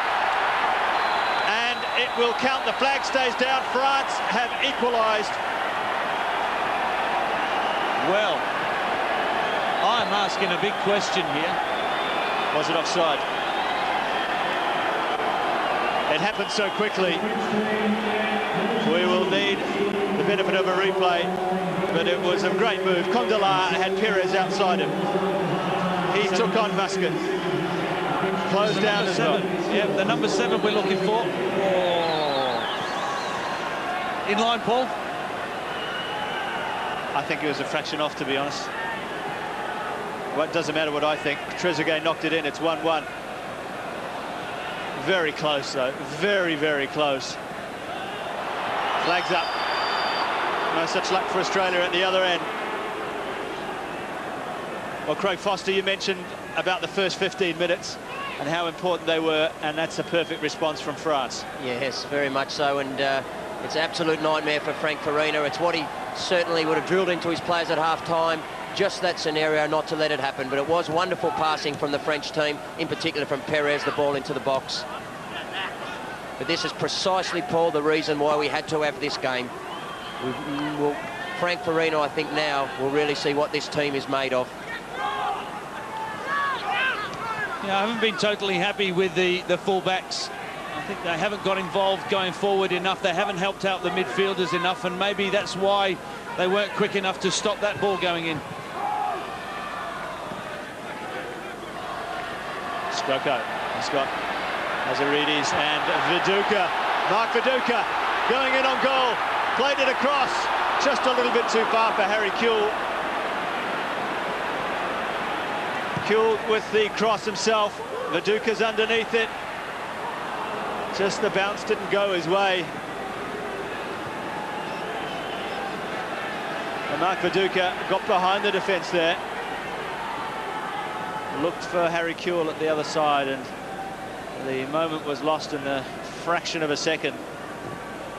And it will count. The flag stays down. France have equalised. Well, I'm asking a big question here. Was it offside? It happened so quickly. We will need the benefit of a replay, but it was a great move. Condela had Pires outside him. He took on Muscat. Closed down as well. Yeah, the number 7 we're looking for. In line, Paul? I think it was a fraction off, to be honest. Well, it doesn't matter what I think. Trezeguet knocked it in. It's 1-1. Very close, though. Very, very close. Flags up. No such luck for Australia at the other end. Well, Craig Foster, you mentioned about the first 15 minutes and how important they were, and that's a perfect response from France. Yes, very much so, and it's an absolute nightmare for Frank Farina. It's what he certainly would have drilled into his players at half-time, just that scenario, not to let it happen. But it was wonderful passing from the French team, in particular from Pires, the ball into the box. But this is precisely, Paul, the reason why we had to have this game. Frank Farina, I think now, will really see what this team is made of. Yeah, I haven't been totally happy with the fullbacks. I think they haven't got involved going forward enough. They haven't helped out the midfielders enough, and maybe that's why they weren't quick enough to stop that ball going in. Scott Azarides and Viduka. Mark Viduka going in on goal. Played it across. Just a little bit too far for Harry Kewell. Kewell with the cross himself. Viduka's underneath it. Just the bounce didn't go his way. And Mark Viduka got behind the defence there. Looked for Harry Kewell at the other side, and the moment was lost in a fraction of a second.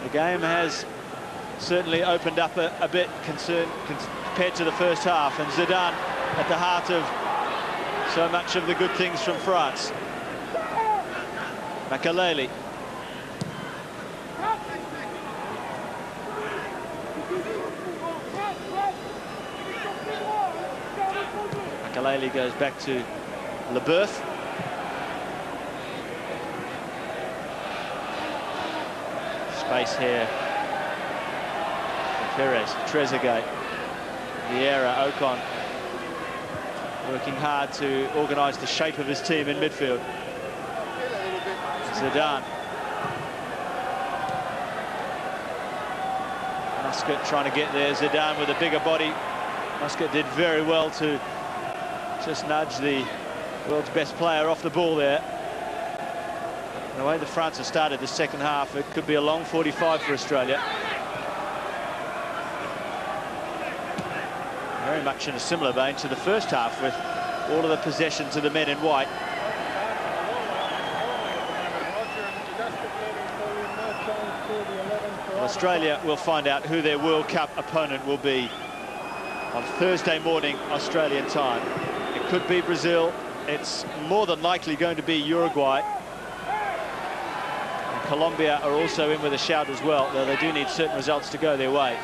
The game has certainly opened up a bit compared to the first half, and Zidane at the heart of so much of the good things from France. Makaleli. Makaleli goes back to Leboeuf. Space here. Pires, Trezeguet, Vieira, Ocon, working hard to organise the shape of his team in midfield. Zidane. Muscat trying to get there. Zidane with a bigger body. Muscat did very well to just nudge the world's best player off the ball there. The way the France have started the second half, it could be a long 45 for Australia. Very much in a similar vein to the first half, with all of the possession to the men in white. Well, Australia will find out who their World Cup opponent will be on Thursday morning, Australian time. It could be Brazil. It's more than likely going to be Uruguay. And Colombia are also in with a shout as well, though they do need certain results to go their way.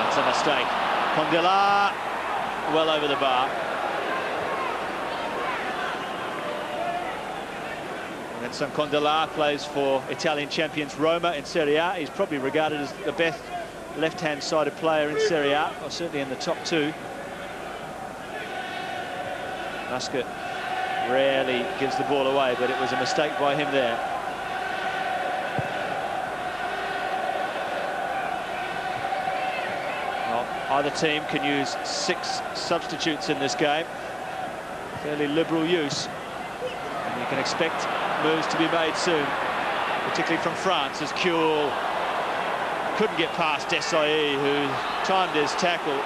It's a mistake. Condela well over the bar. Vincent Condela plays for Italian champions Roma in Serie A. He's probably regarded as the best left-hand sided player in Serie A, or certainly in the top two. Muscat rarely gives the ball away, but it was a mistake by him there. Either team can use 6 substitutes in this game. Fairly liberal use. And you can expect moves to be made soon, particularly from France, as Kewell couldn't get past Desailly, who timed his tackle.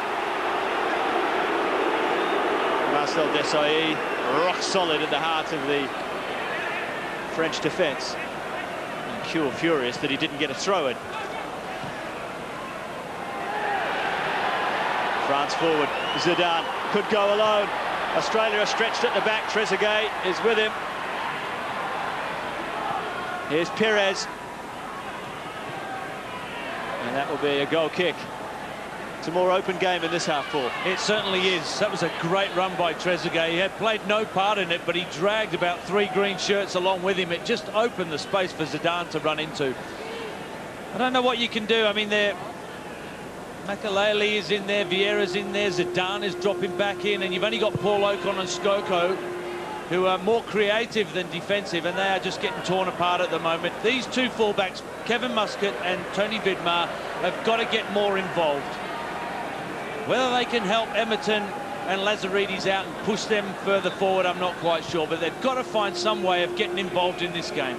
Marcel Desailly, rock solid at the heart of the French defence. And Kewell furious that he didn't get a throw-in. France forward. Zidane could go alone. Australia are stretched at the back. Trezeguet is with him. Here's Pires. And that will be a goal kick. It's a more open game in this half, Paul. It certainly is. That was a great run by Trezeguet. He had played no part in it, but he dragged about 3 green shirts along with him. It just opened the space for Zidane to run into. I don't know what you can do. I mean, Makelele is in there, Vieira's in there, Zidane is dropping back in, and you've only got Paul Ocon and Skoko, who are more creative than defensive, and they are just getting torn apart at the moment. These two fullbacks, Kevin Muscat and Tony Vidmar, have got to get more involved. Whether they can help Emerton and Lazaridis out and push them further forward, I'm not quite sure, but they've got to find some way of getting involved in this game.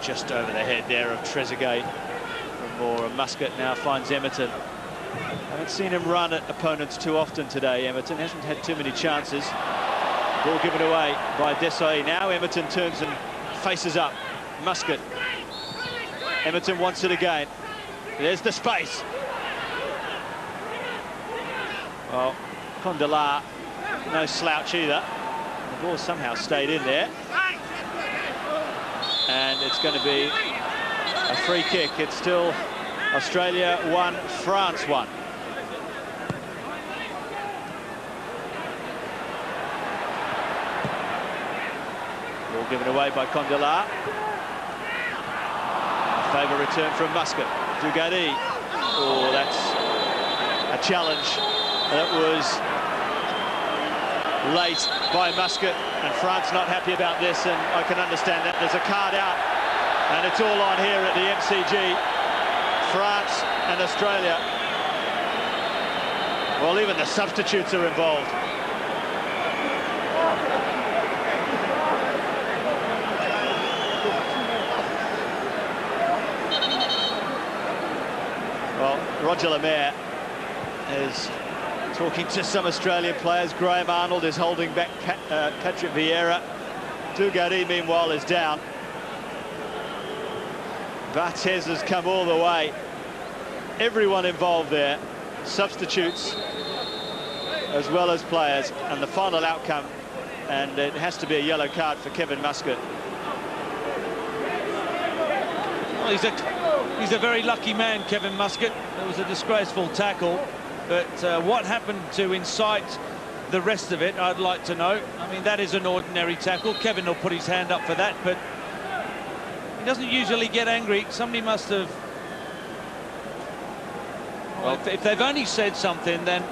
Just over the head there of Trezeguet from Moore, and Muscat now finds Emerton. I haven't seen him run at opponents too often today. Emerton hasn't had too many chances. Ball given away by Desailly. Now Emerton turns and faces up. Muscat. Emerton wants it again. There's the space. Well, Condola, no slouch either. The ball somehow stayed in there. And it's going to be a free kick. It's still Australia 1, France 1. Ball given away by Condola. A favour return from Muscat. Desailly. Oh, that's a challenge that was late by Muscat, and France not happy about this, and I can understand that. There's a card out, and it's all on here at the MCG. France and Australia. Well, even the substitutes are involved. Well, Roger Lemaire is talking to some Australian players. Graham Arnold is holding back Patrick Vieira. Desailly, meanwhile, is down. Barthez has come all the way. Everyone involved there, substitutes as well as players, and the final outcome, and it has to be a yellow card for Kevin Muscat. Well, he's a very lucky man, Kevin Muscat. It was a disgraceful tackle. But what happened to incite the rest of it, I'd like to know. I mean, that is an ordinary tackle. Kevin will put his hand up for that, but he doesn't usually get angry. Somebody must have... Well, if they've only said something, then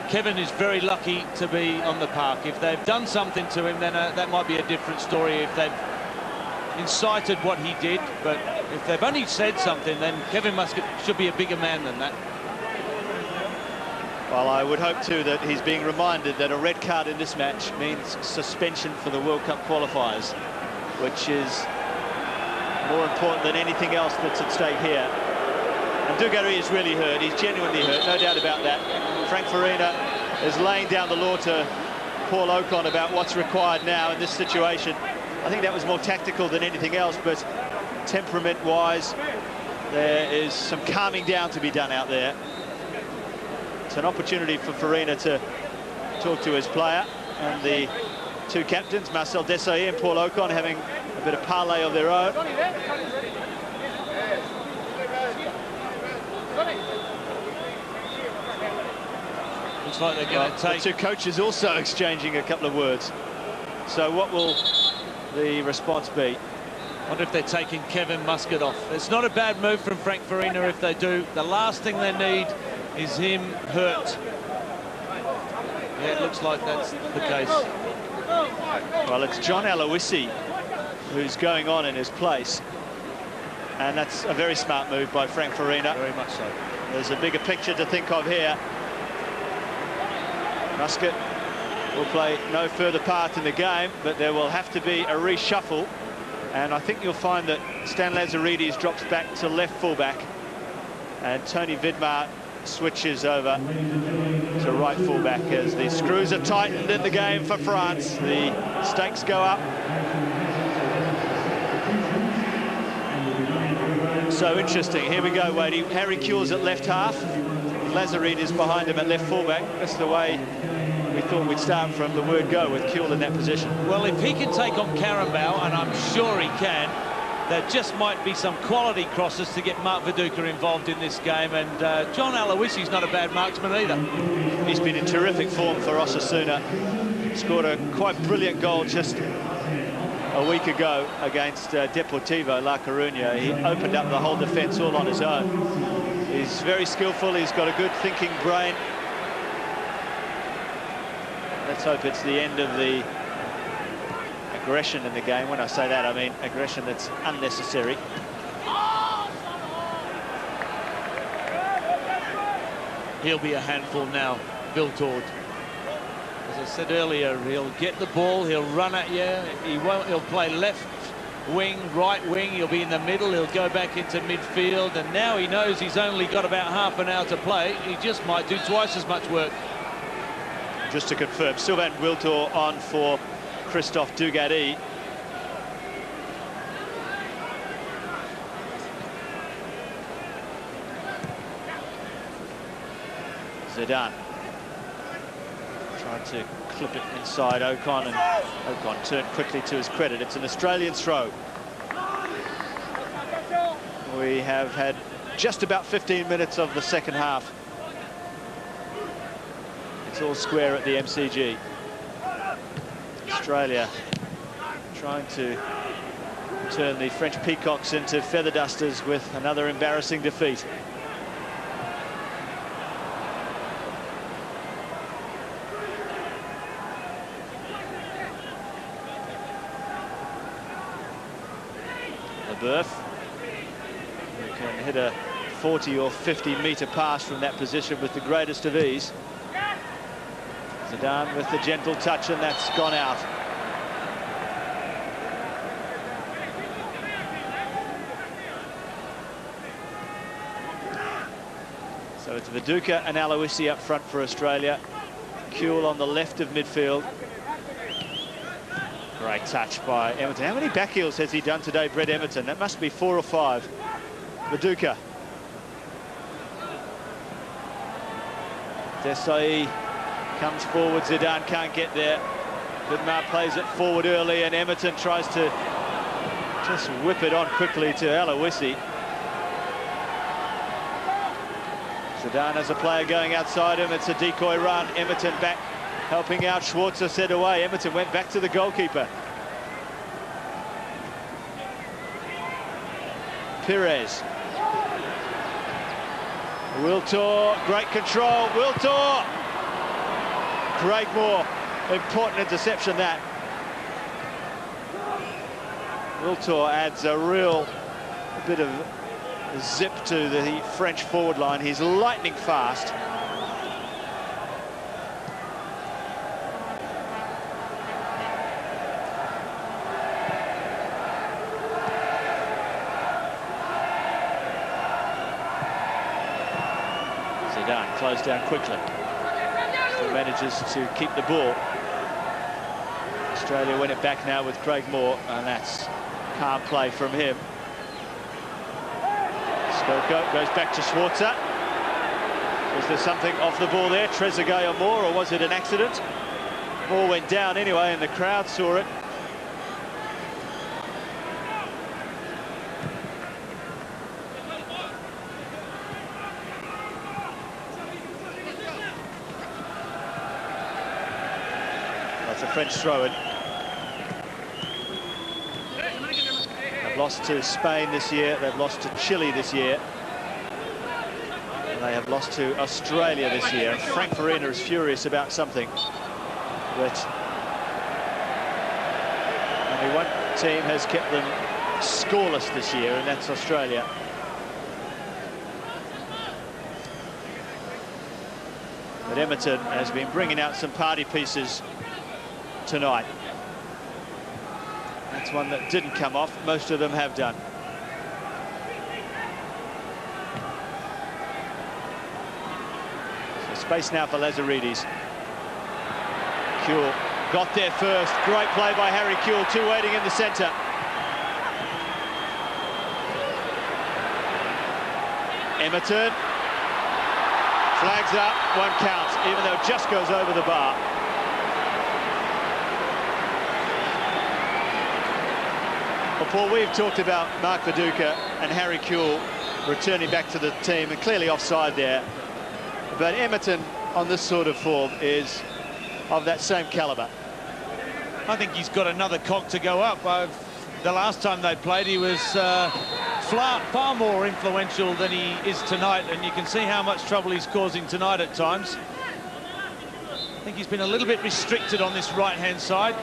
Kevin is very lucky to be on the park. If they've done something to him, then that might be a different story. If they've incited what he did, but if they've only said something, then Kevin Muscat should be a bigger man than that. Well, I would hope too that he's being reminded that a red card in this match means suspension for the World Cup qualifiers, which is more important than anything else that's at stake here. And Desailly is really hurt. He's genuinely hurt, no doubt about that. Frank Farina is laying down the law to Paul Ocon about what's required now in this situation. I think that was more tactical than anything else, but temperament-wise, there is some calming down to be done out there. It's an opportunity for Farina to talk to his player, and the two captains, Marcel Desailly and Paul Ocon, having a bit of parley of their own. Looks like they're going to take... The two coaches also exchanging a couple of words. So what will the response be? I wonder if they're taking Kevin Muscat off. It's not a bad move from Frank Farina if they do. The last thing they need is him hurt. Yeah, it looks like that's the case. Well, it's John Aloisi who's going on in his place, and that's a very smart move by Frank Farina. Very much so. There's a bigger picture to think of here. Muscat will play no further part in the game, but there will have to be a reshuffle, and I think you'll find that Stan Lazaridis drops back to left fullback, and Tony Vidmar switches over to right fullback as the screws are tightened in the game for France. The stakes go up. So interesting. Here we go, Wadey. Harry Kewell's at left half. Lazaridis behind him at left fullback. That's the way we thought we'd start from the word go with Kewell in that position. Well, if he can take on Carambao, and I'm sure he can, there just might be some quality crosses to get Mark Viduka involved in this game, and John Aloisi's not a bad marksman either. He's been in terrific form for Osasuna. Scored a quite brilliant goal just a week ago against Deportivo La Coruña. He opened up the whole defence all on his own. He's very skillful, he's got a good thinking brain. Let's hope it's the end of the aggression in the game. When I say that, I mean aggression that's unnecessary. He'll be a handful now, Wiltord. As I said earlier, he'll get the ball, he'll run at you, he'll play left wing, right wing, he'll be in the middle, he'll go back into midfield, and now he knows he's only got about half an hour to play. He just might do twice as much work. Just to confirm, Sylvain Wiltord on for Christophe Dugarry. Zidane tried to clip it inside Ocon, and Ocon turned quickly to his credit. It's an Australian throw. We have had just about 15 minutes of the second half. It's all square at the MCG. Australia trying to turn the French Peacocks into feather dusters with another embarrassing defeat. Leboeuf, who can hit a 40 or 50 metre pass from that position with the greatest of ease. Zidane with the gentle touch, and that's gone out. So it's Viduka and Aloisi up front for Australia. Kewell on the left of midfield. Great touch by Emerton. How many back heels has he done today, Brett Emerton? That must be 4 or 5. Viduka. Desailly comes forward, Zidane can't get there. Vidmar plays it forward early, and Emerton tries to just whip it on quickly to Aloisi. Zidane has a player going outside him. It's a decoy run. Emerton back, helping out. Schwarzer set away. Emerton went back to the goalkeeper. Pires. Wiltord, great control. Wiltord. Craig Moore, important interception that. Wiltord adds a bit of zip to the French forward line. He's lightning fast. Zidane closed down quickly. Still manages to keep the ball. Australia win it back now with Craig Moore, and that's calm play from him. Skoko goes back to Schwarzer. Was there something off the ball there, Trezeguet or Moore, or was it an accident? Moore went down anyway, and the crowd saw it. That's a French throw-in. They've lost to Spain this year, they've lost to Chile this year, and they have lost to Australia this year. And Frank Farina is furious about something, but only one team has kept them scoreless this year, and that's Australia. But Emerton has been bringing out some party pieces tonight. That's one that didn't come off. Most of them have done. So space now for Lazaridis. Kewell got there first. Great play by Harry Kewell. Two waiting in the centre. Emerton flags up, won't count, even though it just goes over the bar. Well, Paul, we've talked about Mark Viduka and Harry Kewell returning back to the team, and clearly offside there. But Emerton, on this sort of form, is of that same calibre. I think he's got another cock to go up. The last time they played, he was far more influential than he is tonight, and you can see how much trouble he's causing tonight at times. I think he's been a little bit restricted on this right-hand side.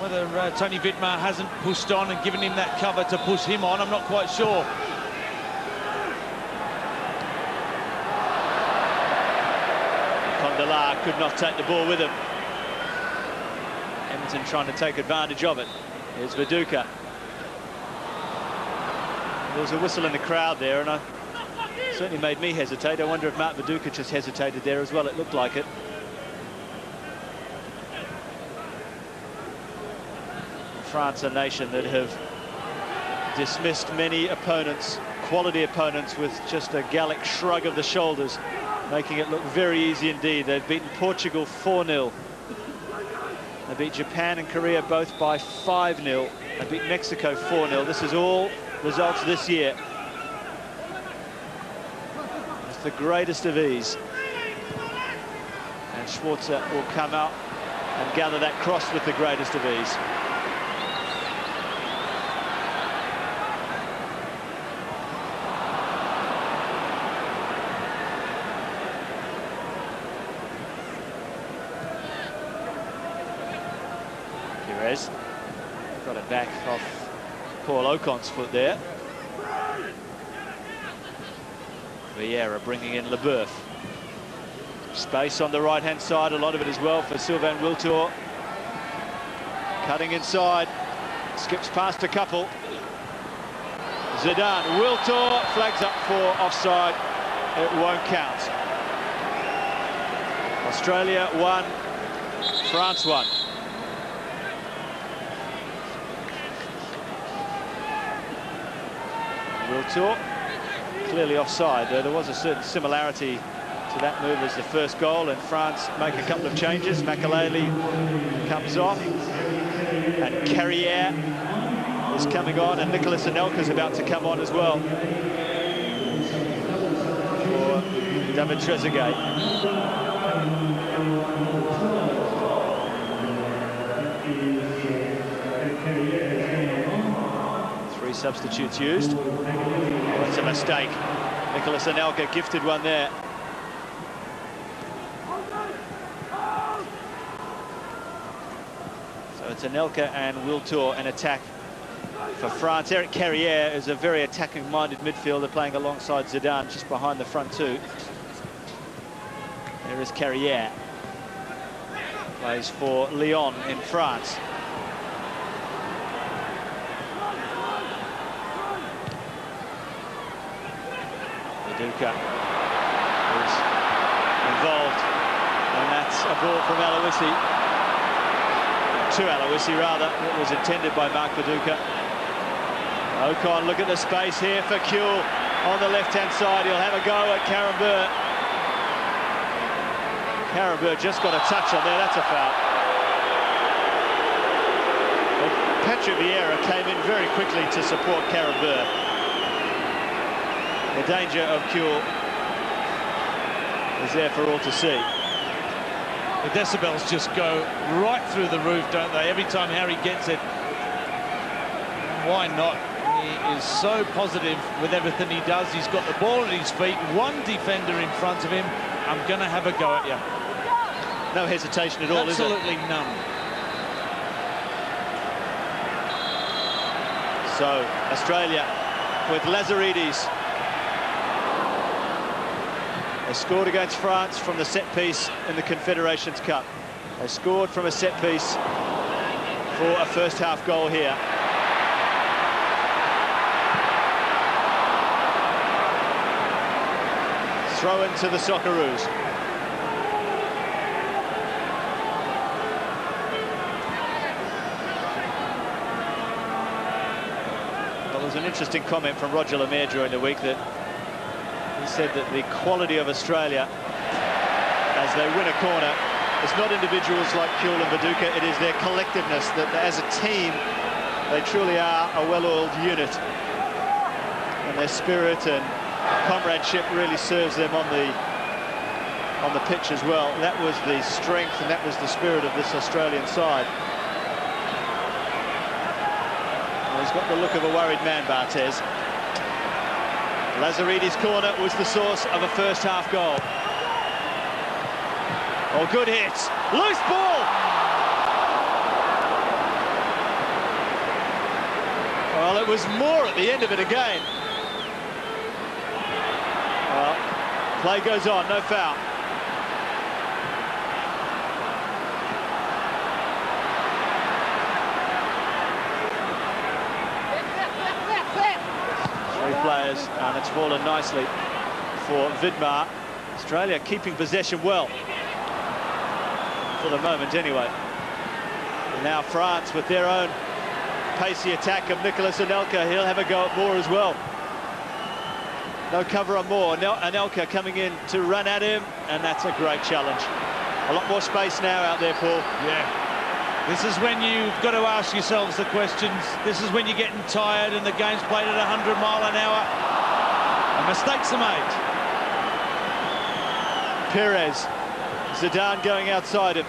Whether Tony Vidmar hasn't pushed on and given him that cover to push him on, I'm not quite sure. Condola could not take the ball with him. Emerton trying to take advantage of it. Here's Viduka. There was a whistle in the crowd there, and it certainly made me hesitate. I wonder if Mark Viduka just hesitated there as well. It looked like it. France, a nation that have dismissed many opponents, quality opponents, with just a Gallic shrug of the shoulders, making it look very easy indeed. They've beaten Portugal 4-0. They beat Japan and Korea both by 5-0. They beat Mexico 4-0. This is all results this year. It's the greatest of ease. And Schwarzer will come out and gather that cross with the greatest of ease. Pires got it back off Paul Ocon's foot there. Vieira bringing in Leboeuf. Space on the right-hand side, a lot of it as well for Sylvain Wiltord. Cutting inside, skips past a couple. Zidane, Wiltord flags up for offside. It won't count. Australia 1, France 1. Wiltord clearly offside. There was a certain similarity to that move as the first goal, and France make a couple of changes. Makelele comes off, and Carrière is coming on, and Nicolas Anelka is about to come on as well for David Trezeguet. Three substitutes used. Oh, it's a mistake. Nicolas Anelka gifted one there. So it's Anelka and Wiltord in attack for France. Eric Carrière is a very attacking-minded midfielder playing alongside Zidane, just behind the front two. There is Carrière. Plays for Lyon in France. Viduka is involved, and that's a ball from Aloisi. To Aloisi, rather. It was intended by Mark Viduka. Ocon, look at the space here for Kewell on the left-hand side. He'll have a go at Karambeur. Karambeur just got a touch on there. That's a foul. Well, Patrick Vieira came in very quickly to support Karambeur. The danger of Kewell is there for all to see. The decibels just go right through the roof, don't they? Every time Harry gets it. Why not? He is so positive with everything he does. He's got the ball at his feet, one defender in front of him. I'm going to have a go at you. No hesitation at all, is it? Absolutely none. So, Australia with Lazaridis. They scored against France from the set piece in the Confederations Cup. They scored from a set piece for a first half goal here. Throw into the Socceroos. Well, there was an interesting comment from Roger Lemaire during the week that he said that the quality of Australia as they win a corner, it's not individuals like Kewell and Viduka, it is their collectiveness, that as a team They truly are a well-oiled unit, and their spirit and comradeship really serves them on the pitch as well. That was the strength and that was the spirit of this Australian side. Well, he's got the look of a worried man, Barthez. Lazaridis' corner was the source of a first-half goal. Oh, good hit. Loose ball! Well, it was more at the end of it again. Well, play goes on, no foul. Three players, and it's fallen nicely for Vidmar. Australia keeping possession well. For the moment, anyway. And now France with their own pacey attack of Nicolas Anelka. He'll have a go at Moore as well. No cover on Moore. Anelka coming in to run at him, and that's a great challenge. A lot more space now out there, Paul. Yeah. This is when you've got to ask yourselves the questions. This is when you're getting tired and the game's played at 100 miles an hour. And mistakes are made. Pires. Zidane going outside him.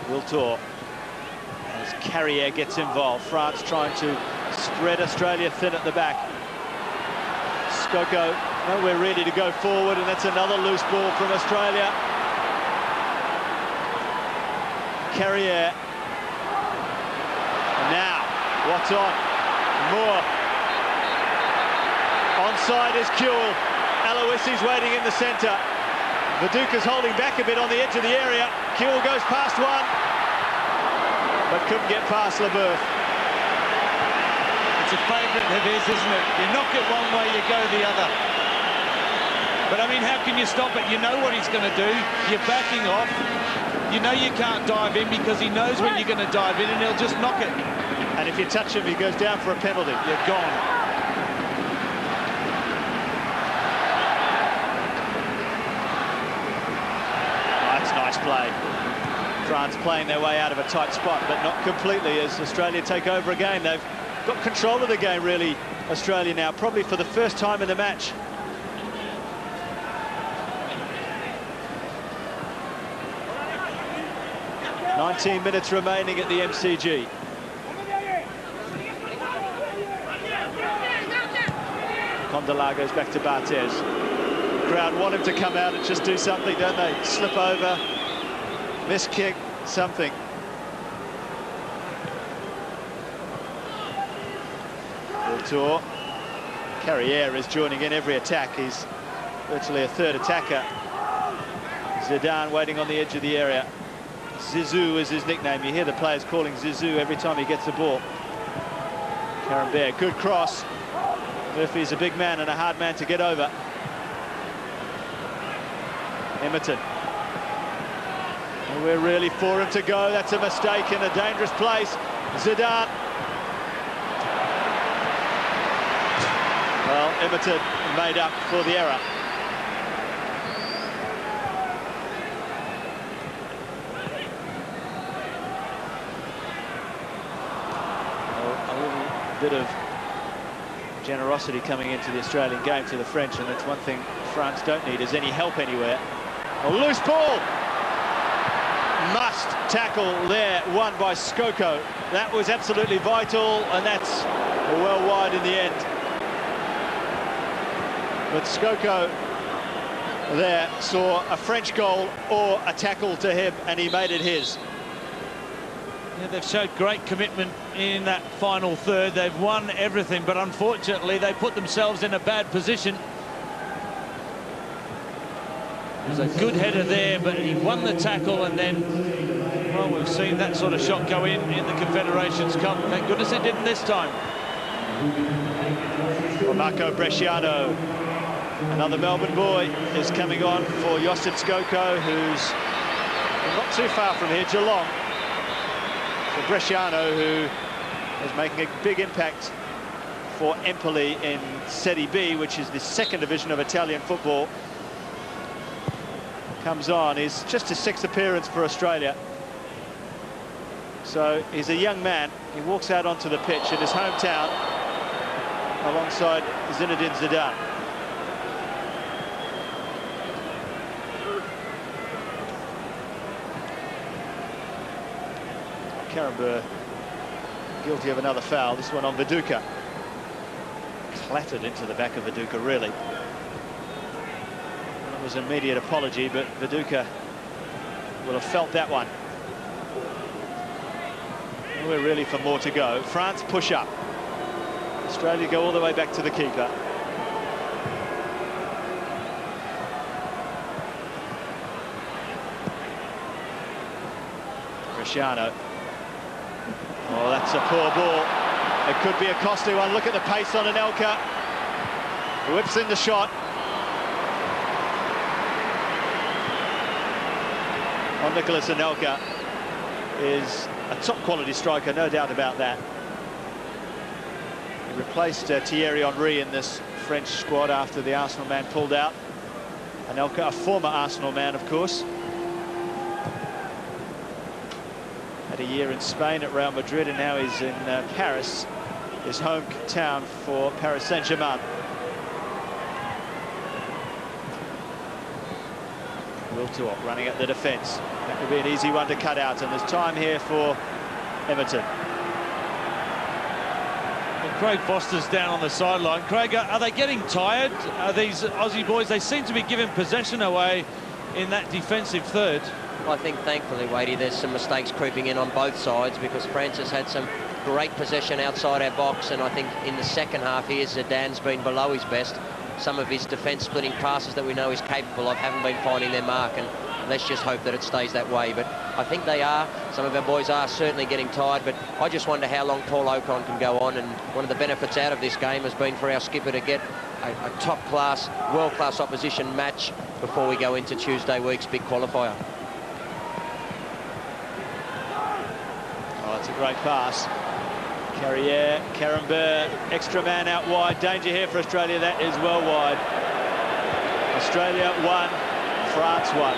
Wiltord. As Carrier gets involved. France trying to spread Australia thin at the back. Skoko nowhere really to go forward, and that's another loose ball from Australia. Carrier. And now, what's on? Moore. Onside is Kewell. Aloisi's waiting in the centre. Viduka's holding back a bit on the edge of the area. Kewell goes past one, but couldn't get past Leboeuf. It's a favourite of his, isn't it? You knock it one way, you go the other. But I mean, how can you stop it? You know what he's going to do. You're backing off. You know you can't dive in because he knows when you're going to dive in, and he'll just knock it. And if you touch him, he goes down for a penalty. You're gone. Nice play. France playing their way out of a tight spot, but not completely, as Australia take over again. They've got control of the game, really, Australia now, probably for the first time in the match. "19 minutes remaining at the MCG. Condola goes back to Barthez. Crowd want him to come out and just do something, don't they? Slip over, miss kick, something. Wiltord. Carrier is joining in every attack. He's virtually a third attacker. Zidane waiting on the edge of the area. Zizou is his nickname. You hear the players calling Zizou every time he gets the ball. Carambert, good cross. Murphy's a big man and a hard man to get over. Emerton. And we're really for him to go. That's a mistake in a dangerous place. Zidane. Well, Emerton made up for the error. Well, a little bit of generosity coming into the Australian game to the French, and that's one thing France don't need, is any help anywhere. A loose ball. Must tackle there, won by Skoko. That was absolutely vital, and that's well wide in the end. But Skoko there saw a French goal or a tackle to him, and he made it his. Yeah, they've showed great commitment in that final third. They've won everything, but unfortunately they put themselves in a bad position. There's a good header there, but he won the tackle, and then, well, we've seen that sort of shot go in the Confederations Cup. Thank goodness it didn't this time. Well, Marco Bresciano, another Melbourne boy, is coming on for Josip Skoko, who's not too far from here, Geelong. So Bresciano, who is making a big impact for Empoli in Serie B, which is the second division of Italian football. comes on. It's just his 6th appearance for Australia. So he's a young man. He walks out onto the pitch in his hometown alongside Zinedine Zidane. Karambur guilty of another foul, this one on Viduka. Clattered into the back of Viduka, really. Well, it was an immediate apology, but Viduka will have felt that one. And we're really for more to go. France push up. Australia go all the way back to the keeper. Cristiano. Oh, that's a poor ball. It could be a costly one. Look at the pace on Anelka. Whips in the shot. On Nicolas Anelka is a top quality striker, no doubt about that. He replaced Thierry Henry in this French squad after the Arsenal man pulled out. Anelka, a former Arsenal man, of course. Had a year in Spain at Real Madrid, and now he's in Paris, his hometown for Paris Saint-Germain. Wiltord running at the defence. That could be an easy one to cut out, and there's time here for Everton. Well, Craig Foster's down on the sideline. Craig, are they getting tired? These Aussie boys, they seem to be giving possession away in that defensive third. I think, thankfully, Wadey, there's some mistakes creeping in on both sides, because Francis had some great possession outside our box, and I think in the second half here, Zidane's been below his best. Some of his defence-splitting passes that we know he's capable of haven't been finding their mark, and let's just hope that it stays that way. But I think they are. Some of our boys are certainly getting tired, but I just wonder how long Paul Ocon can go on, and one of the benefits out of this game has been for our skipper to get a top-class, world-class opposition match before we go into Tuesday week's big qualifier. Oh, it's a great pass. Carrier, Karambur, extra man out wide. Danger here for Australia. That is well wide. Australia 1, France 1.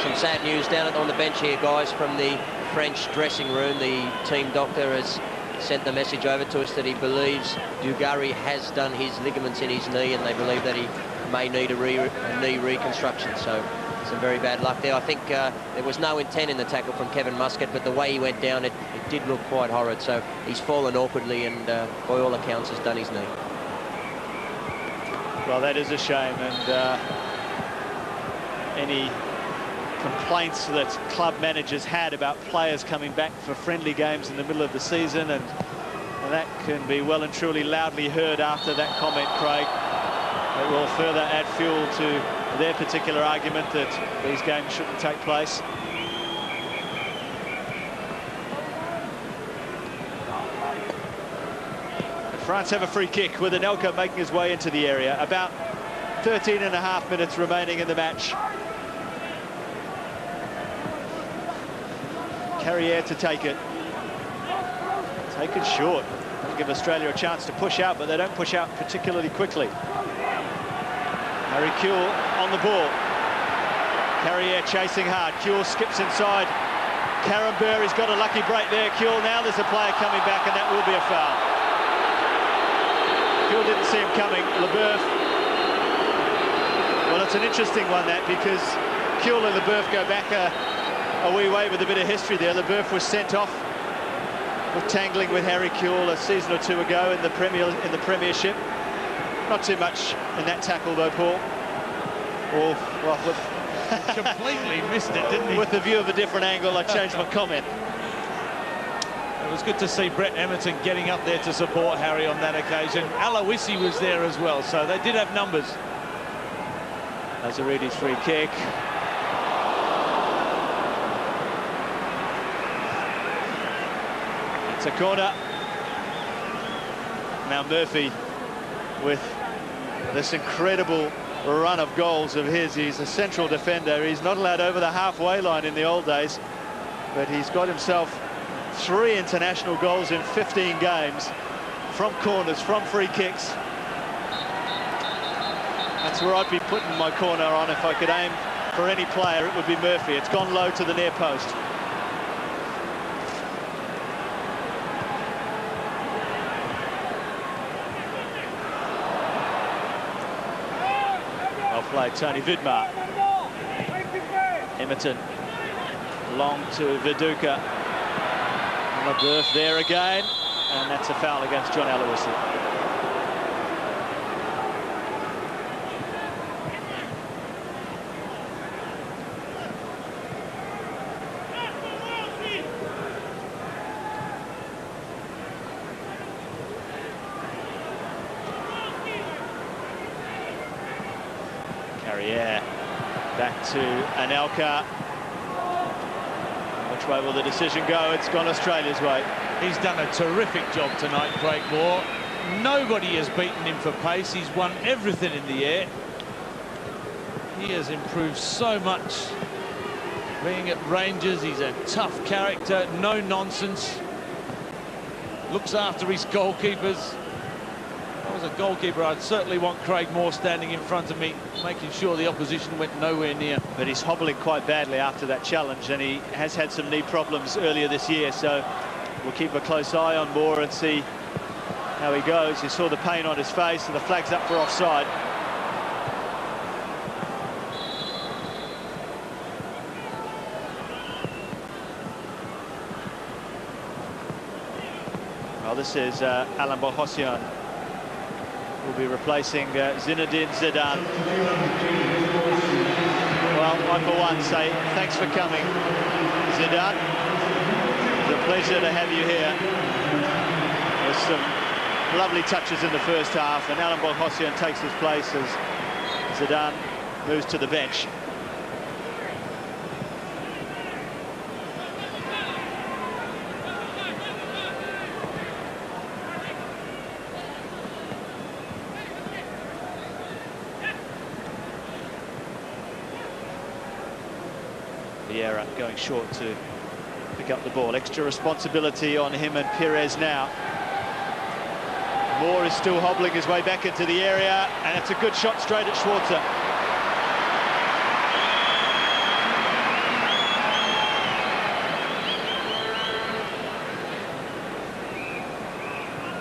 Some sad news down on the bench here, guys, from the French dressing room. The team doctor has sent the message over to us that he believes Dugarry has done his ligaments in his knee, and they believe that he may need a knee reconstruction. So some very bad luck there. I think there was no intent in the tackle from Kevin Muscat, but the way he went down, it did look quite horrid. So he's fallen awkwardly, and by all accounts has done his knee. Well, that is a shame, and any complaints that club managers had about players coming back for friendly games in the middle of the season, and that can be well and truly loudly heard after that comment, Craig. It will further add fuel to their particular argument that these games shouldn't take place. France have a free kick with Anelka making his way into the area. About 13.5 minutes remaining in the match. Carrier to take it. Taken short. That'll give Australia a chance to push out, but they don't push out particularly quickly. Harry Kewell on the ball. Carrier chasing hard. Kewell skips inside. Karambur, he's got a lucky break there. Kewell, now there's a player coming back, and that will be a foul. Kewell didn't see him coming. Leboeuf. Well, it's an interesting one, that, because Kewell and Leboeuf go back a wee way with a bit of history there. Leboeuf was sent off for tangling with Harry Kewell a season or two ago in the Premiership. Not too much in that tackle, though, Paul. Or, well, Completely missed it, didn't he? With the view of a different angle, I changed my comment. It was good to see Brett Emerton getting up there to support Harry on that occasion. Aloisi was there as well, so they did have numbers. Azaridi's free kick. It's a corner. Now Murphy with this incredible run of goals of his. He's a central defender. He's not allowed over the halfway line in the old days, but he's got himself 3 international goals in 15 games from corners, from free kicks. That's where I'd be putting my corner on if I could aim for any player. It would be Murphy. It's gone low to the near post. Well played, Tony Vidmar. Emerton. Long to Viduka. Maberth there again. And that's a foul against John Aloisi. Back to Anelka. Which way will the decision go? It's gone Australia's way. He's done a terrific job tonight, Craig Moore. Nobody has beaten him for pace. He's won everything in the air. He has improved so much. Being at Rangers, he's a tough character, no nonsense. Looks after his goalkeepers. If I was a goalkeeper, I'd certainly want Craig Moore standing in front of me, making sure the opposition went nowhere near. But he's hobbling quite badly after that challenge, and he has had some knee problems earlier this year, so we'll keep a close eye on Moore and see how he goes. You saw the pain on his face, and the flag's up for offside. Well, this is Alain Bohosian. Will be replacing Zinedine Zidane. Well, I for one say thanks for coming, Zidane. It's a pleasure to have you here. There's some lovely touches in the first half, and Alain Bohosian takes his place as Zidane moves to the bench. Vieira going short to pick up the ball. Extra responsibility on him and Pires now. Moore is still hobbling his way back into the area, and it's a good shot straight at Schwarzer.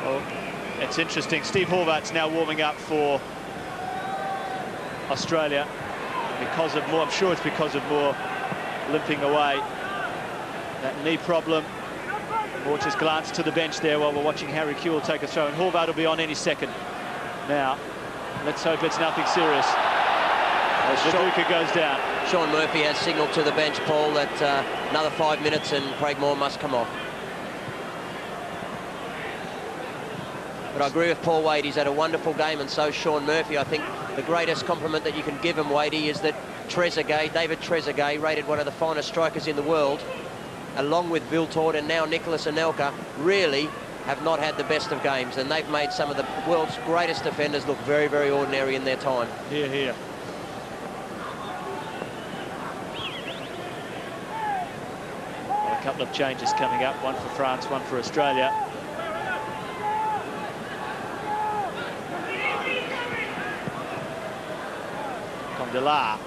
Well, it's interesting. Steve Horvath's now warming up for Australia because of Moore. I'm sure it's because of Moore limping away. That knee problem. Moore just glanced to the bench there while we're watching Harry Kewell take a throw, and Horvath will be on any second. Now, let's hope it's nothing serious. As Viduka goes down. Sean Murphy has signalled to the bench, Paul, that another 5 minutes and Craig Moore must come off. But I agree with Paul Wade. He's had a wonderful game, and so Sean Murphy. I think the greatest compliment that you can give him, Wadey, is that Trezeguet, David Trezeguet, rated one of the finest strikers in the world, along with Wiltord and now Nicholas Anelka, really have not had the best of games, and they've made some of the world's greatest defenders look very, very ordinary in their time. Here, here. Well, a couple of changes coming up, one for France, one for Australia. Condela.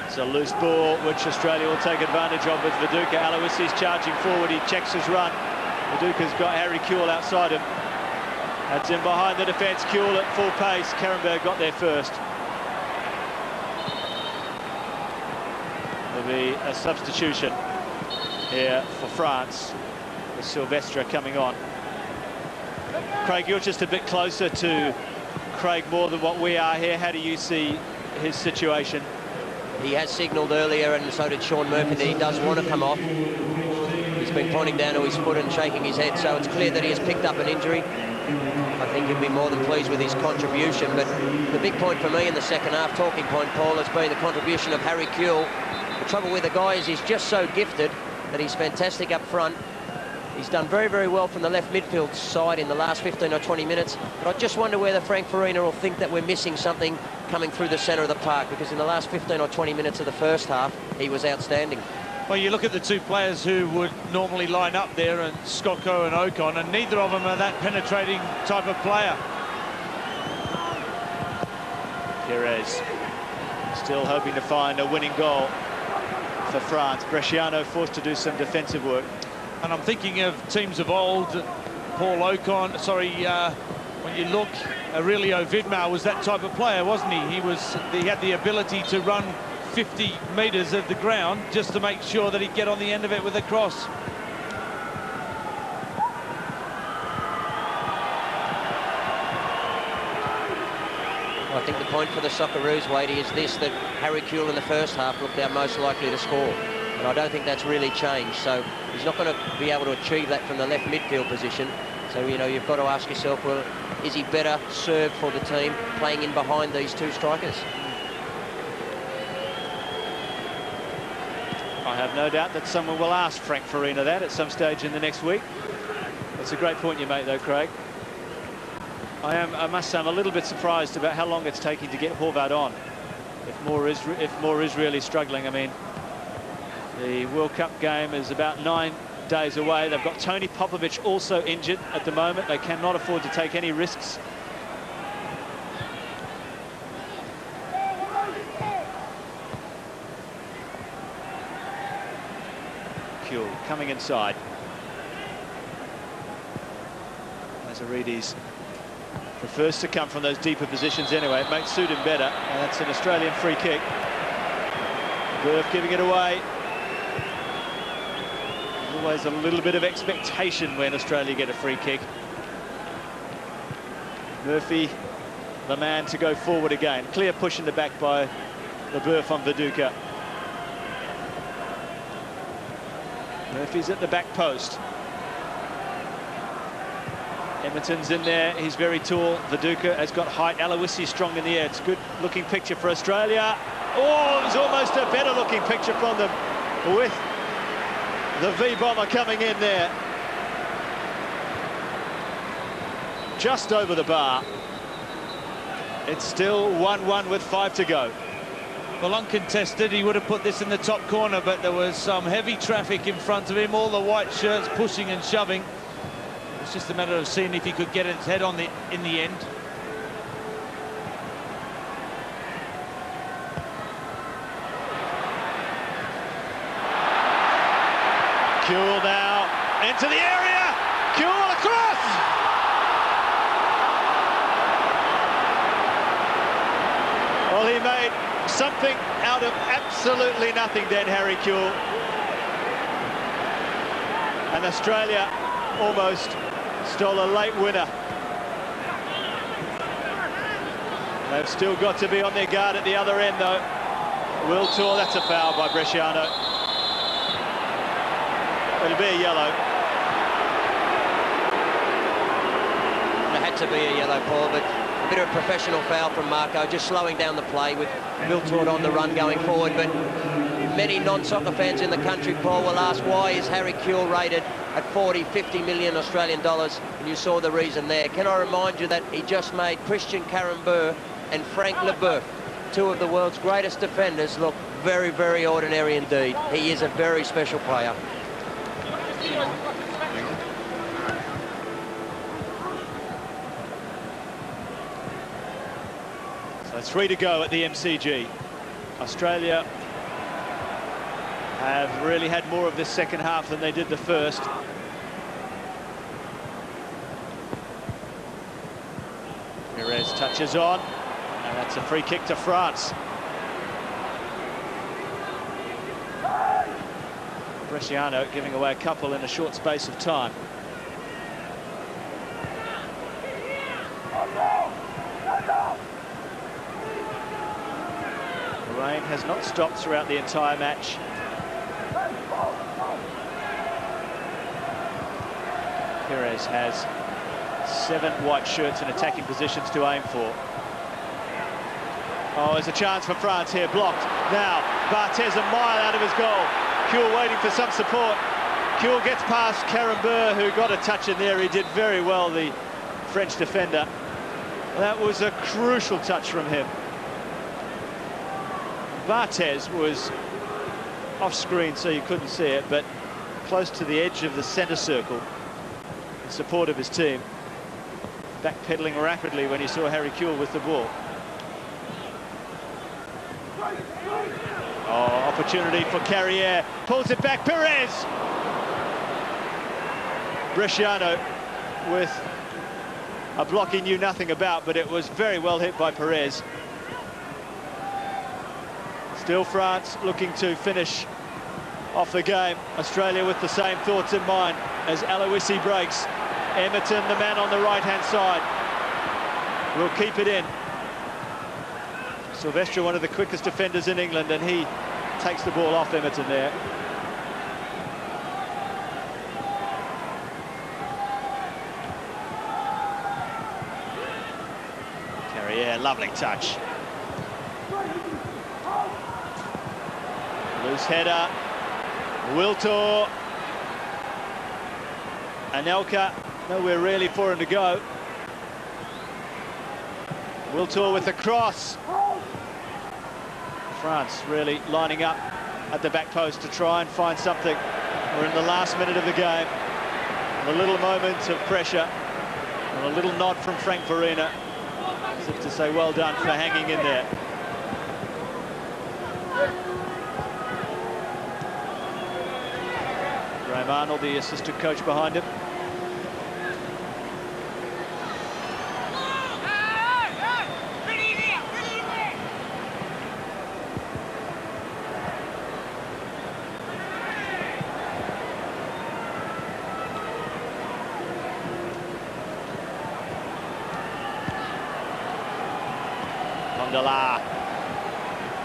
It's a loose ball which Australia will take advantage of with Viduka. Aloisi's charging forward, he checks his run. Viduka's got Harry Kewell outside him. That's in behind the defence. Kewell at full pace. Karenberg got there first. There'll be a substitution here for France with Silvestre coming on. Craig, you're just a bit closer to Craig Moore than what we are here. How do you see his situation? He has signalled earlier, and so did Sean Murphy, that he does want to come off. He's been pointing down to his foot and shaking his head, so it's clear that he has picked up an injury. I think he'll be more than pleased with his contribution, but the big point for me in the second half, talking point, Paul, has been the contribution of Harry Kewell. The trouble with the guy is he's just so gifted that he's fantastic up front. He's done very, very well from the left midfield side in the last 15 or 20 minutes. But I just wonder whether Frank Farina will think that we're missing something coming through the centre of the park, because in the last 15 or 20 minutes of the first half, he was outstanding. Well, you look at the two players who would normally line up there, and Scocco and Ocon, and neither of them are that penetrating type of player. Pires still hoping to find a winning goal for France. Bresciano forced to do some defensive work. And I'm thinking of teams of old. Paul Ocon, when you look, Aurelio Vidmar was that type of player, wasn't he? He had the ability to run 50 metres of the ground just to make sure that he'd get on the end of it with a cross. I think the point for the Socceroos, Wadey, is this, that Harry Kewell in the first half looked our most likely to score. And I don't think that's really changed. So he's not going to be able to achieve that from the left midfield position. So, you know, you've got to ask yourself, well, is he better served for the team playing in behind these two strikers? I have no doubt that someone will ask Frank Farina that at some stage in the next week. That's a great point you make, though, Craig. I must say, I'm a little bit surprised about how long it's taking to get Horvath on. If Moore is really struggling, I mean, the World Cup game is about 9 days away. They've got Tony Popovic also injured at the moment. They cannot afford to take any risks. Kewell coming inside. Lazaridis prefers to come from those deeper positions anyway. It might suit him better, and that's an Australian free kick. Burf giving it away. Always a little bit of expectation when Australia get a free kick. Murphy, the man to go forward again. Clear push in the back by Leboeuf on Viduka. Murphy's at the back post. Edmonton's in there. He's very tall. Viduka has got height. Aloisi strong in the air. It's a good looking picture for Australia. Oh, it was almost a better looking picture from them with the V-bomber coming in there. Just over the bar. It's still 1-1 with 5 to go. Well, uncontested, he would have put this in the top corner, but there was some heavy traffic in front of him, all the white shirts pushing and shoving. It's just a matter of seeing if he could get his head on in the end. Kewell now into the area. Kewell across. Well, he made something out of absolutely nothing then, Harry Kewell. And Australia almost stole a late winner. They've still got to be on their guard at the other end, though. Wiltord, that's a foul by Bresciano. It'll be a yellow. It had to be a yellow, Paul, but a bit of a professional foul from Marco, just slowing down the play with Wiltord on the run going forward. But many non-soccer fans in the country, Paul, will ask, why is Harry Kewell rated at 40, 50 million Australian dollars? And you saw the reason there. Can I remind you that he just made Christian Karembeu and Frank Leboeuf, two of the world's greatest defenders, look very, very ordinary indeed. He is a very special player. So 3 to go at the MCG. Australia have really had more of this second half than they did the first. Pires touches on, and that's a free kick to France. Bresciano giving away a couple in a short space of time. The rain has not stopped throughout the entire match. Pires has 7 white shirts in attacking positions to aim for. Oh, there's a chance for France here, blocked. Now, Barthez a mile out of his goal. Kewell waiting for some support. Kewell gets past Karembeu, who got a touch in there. He did very well, the French defender. That was a crucial touch from him. Barthez was off screen so you couldn't see it, but close to the edge of the centre circle in support of his team. Backpedaling rapidly when he saw Harry Kewell with the ball. Oh, opportunity for Carrier. Pulls it back, Pires! Bresciano with a block he knew nothing about, but it was very well hit by Pires. Still France looking to finish off the game. Australia with the same thoughts in mind as Aloisi breaks. Emerton, the man on the right-hand side, will keep it in. Silvestre, one of the quickest defenders in England, and he takes the ball off Emerton there. Carrier, lovely touch. Loose header. Wiltord. Anelka, nowhere really for him to go. Wiltord with the cross. France really lining up at the back post to try and find something. We're in the last minute of the game. A little moment of pressure and a little nod from Frank Vieira as if to say well done for hanging in there. Graham Arnold, the assistant coach behind him.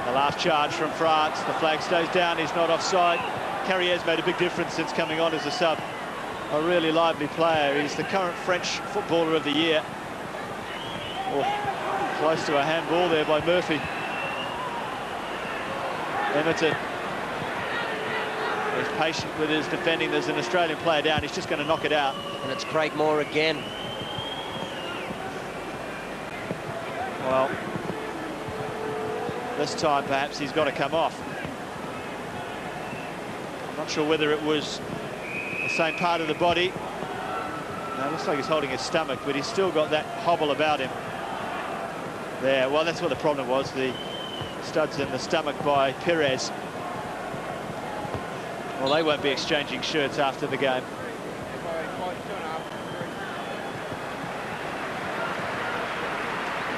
The last charge from France. The flag stays down. He's not offside. Carrier's made a big difference since coming on as a sub. A really lively player. He's the current French footballer of the year. Oh, close to a handball there by Murphy. Emerton is patient with his defending. There's an Australian player down. He's just going to knock it out. And it's Craig Moore again. Well, this time perhaps he's got to come off. I'm not sure whether it was the same part of the body. No, it looks like he's holding his stomach, but he's still got that hobble about him. There, well, that's what the problem was, the studs in the stomach by Pires. Well, they won't be exchanging shirts after the game.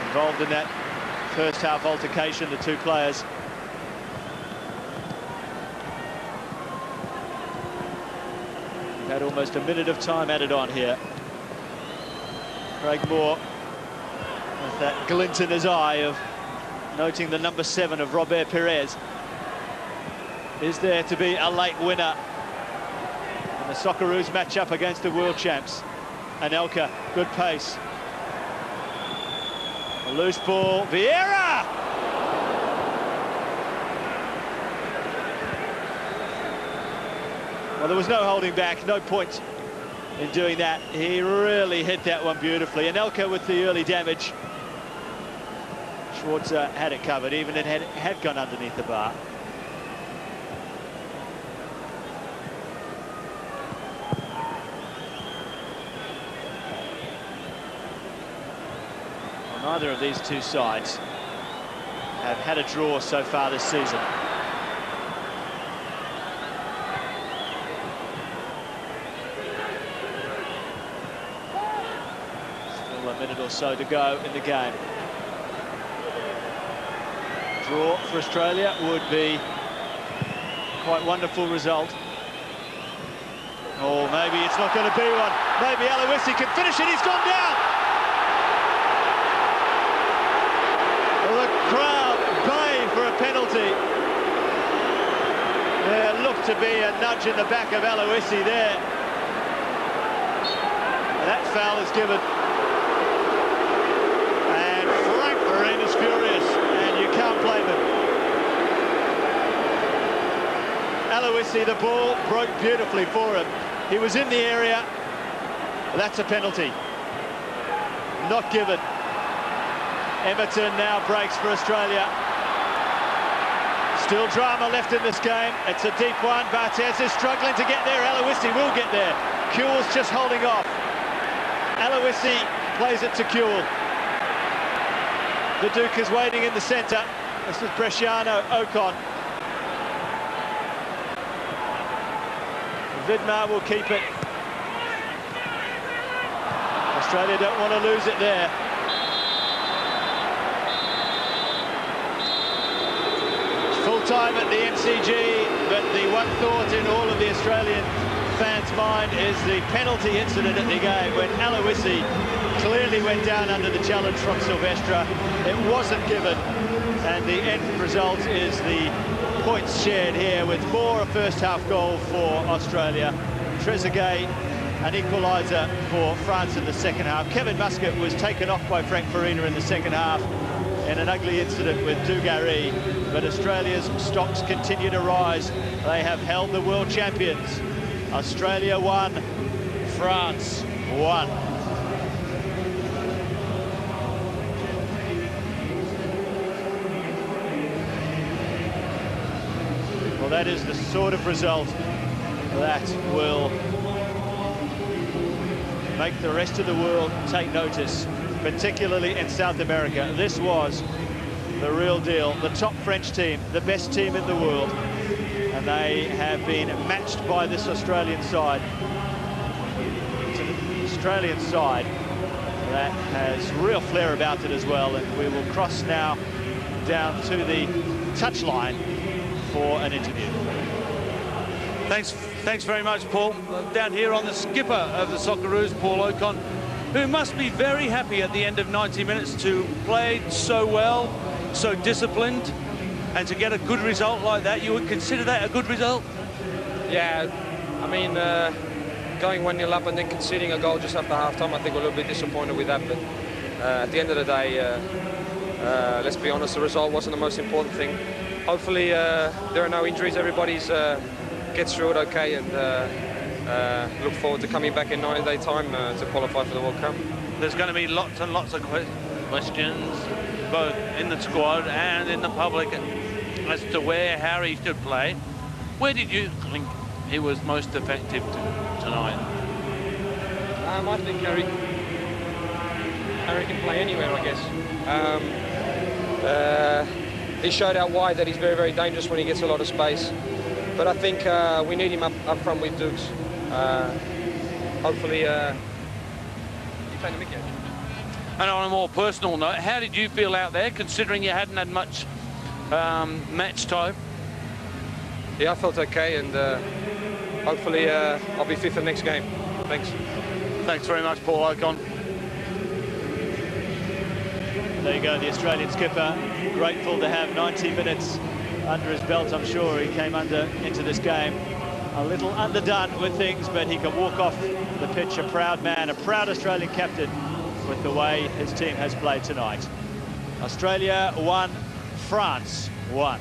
Involved in that first half altercation, the two players. We've had almost a minute of time added on here. Craig Moore with that glint in his eye of noting the number 7 of Robert Pires. Is there to be a late winner? And the Socceroos match up against the world champs. Anelka, good pace. A loose ball, Vieira! Well, there was no holding back, no point in doing that. He really hit that one beautifully. Anelka with the early damage. Schwarzer had it covered, even if it had gone underneath the bar. Neither of these two sides have had a draw so far this season. Still a minute or so to go in the game. Draw for Australia would be quite a wonderful result. Oh, maybe it's not going to be one. Maybe Aloisi can finish it. He's gone down. The crowd baying for a penalty. There looked to be a nudge in the back of Aloisi there. And that foul is given. And Frank Vieira is furious, and you can't blame him. Aloisi, the ball broke beautifully for him. He was in the area. That's a penalty. Not given. Emerton now breaks for Australia. Still drama left in this game. It's a deep one. Barthez is struggling to get there. Aloisi will get there. Kewell's just holding off. Aloisi plays it to Kewell. The Duke is waiting in the centre. This is Bresciano Ocon. Vidmar will keep it. Australia don't want to lose it there. Full time at the MCG, but the one thought in all of the Australian fans' mind is the penalty incident at the game when Aloisi clearly went down under the challenge from Silvestre. It wasn't given, and the end result is the points shared here with more a first-half goal for Australia. Trezeguet, an equaliser for France in the second half. Kevin Muscat was taken off by Frank Farina in the second half in an ugly incident with Dugarry, but Australia's stocks continue to rise. They have held the world champions. Australia 1, France 1. Well, that is the sort of result that will make the rest of the world take notice, particularly in South America. This was the real deal. The top French team, the best team in the world, and they have been matched by this Australian side. It's an Australian side that has real flair about it as well, and we will cross now down to the touchline for an interview. Thanks very much, Paul. Down here on the skipper of the Socceroos, Paul Ocon, who must be very happy at the end of 90 minutes to play so well, so disciplined, and to get a good result like that. You would consider that a good result? Yeah, I mean, going 1-0 up and then conceding a goal just after half-time, I think we're a little bit disappointed with that. But at the end of the day, let's be honest, the result wasn't the most important thing. Hopefully, there are no injuries. Everybody's gets through it okay, and look forward to coming back in 90-day time to qualify for the World Cup. There's going to be lots and lots of questions, both in the squad and in the public, as to where Harry should play. Where did you think he was most effective tonight? I think Harry can play anywhere, I guess. He showed out wide that he's very, very dangerous when he gets a lot of space. But I think we need him up front with Dukes. Hopefully, you playing the mic yet? And on a more personal note, how did you feel out there, considering you hadn't had much match time? Yeah, I felt okay, and hopefully I'll be fit for the next game. Thanks. Thanks very much, Paul Ocon. There you go, the Australian skipper, grateful to have 90 minutes under his belt. I'm sure he came into this game a little underdone with things, but he can walk off the pitch a proud man, a proud Australian captain with the way his team has played tonight. Australia 1, France 1.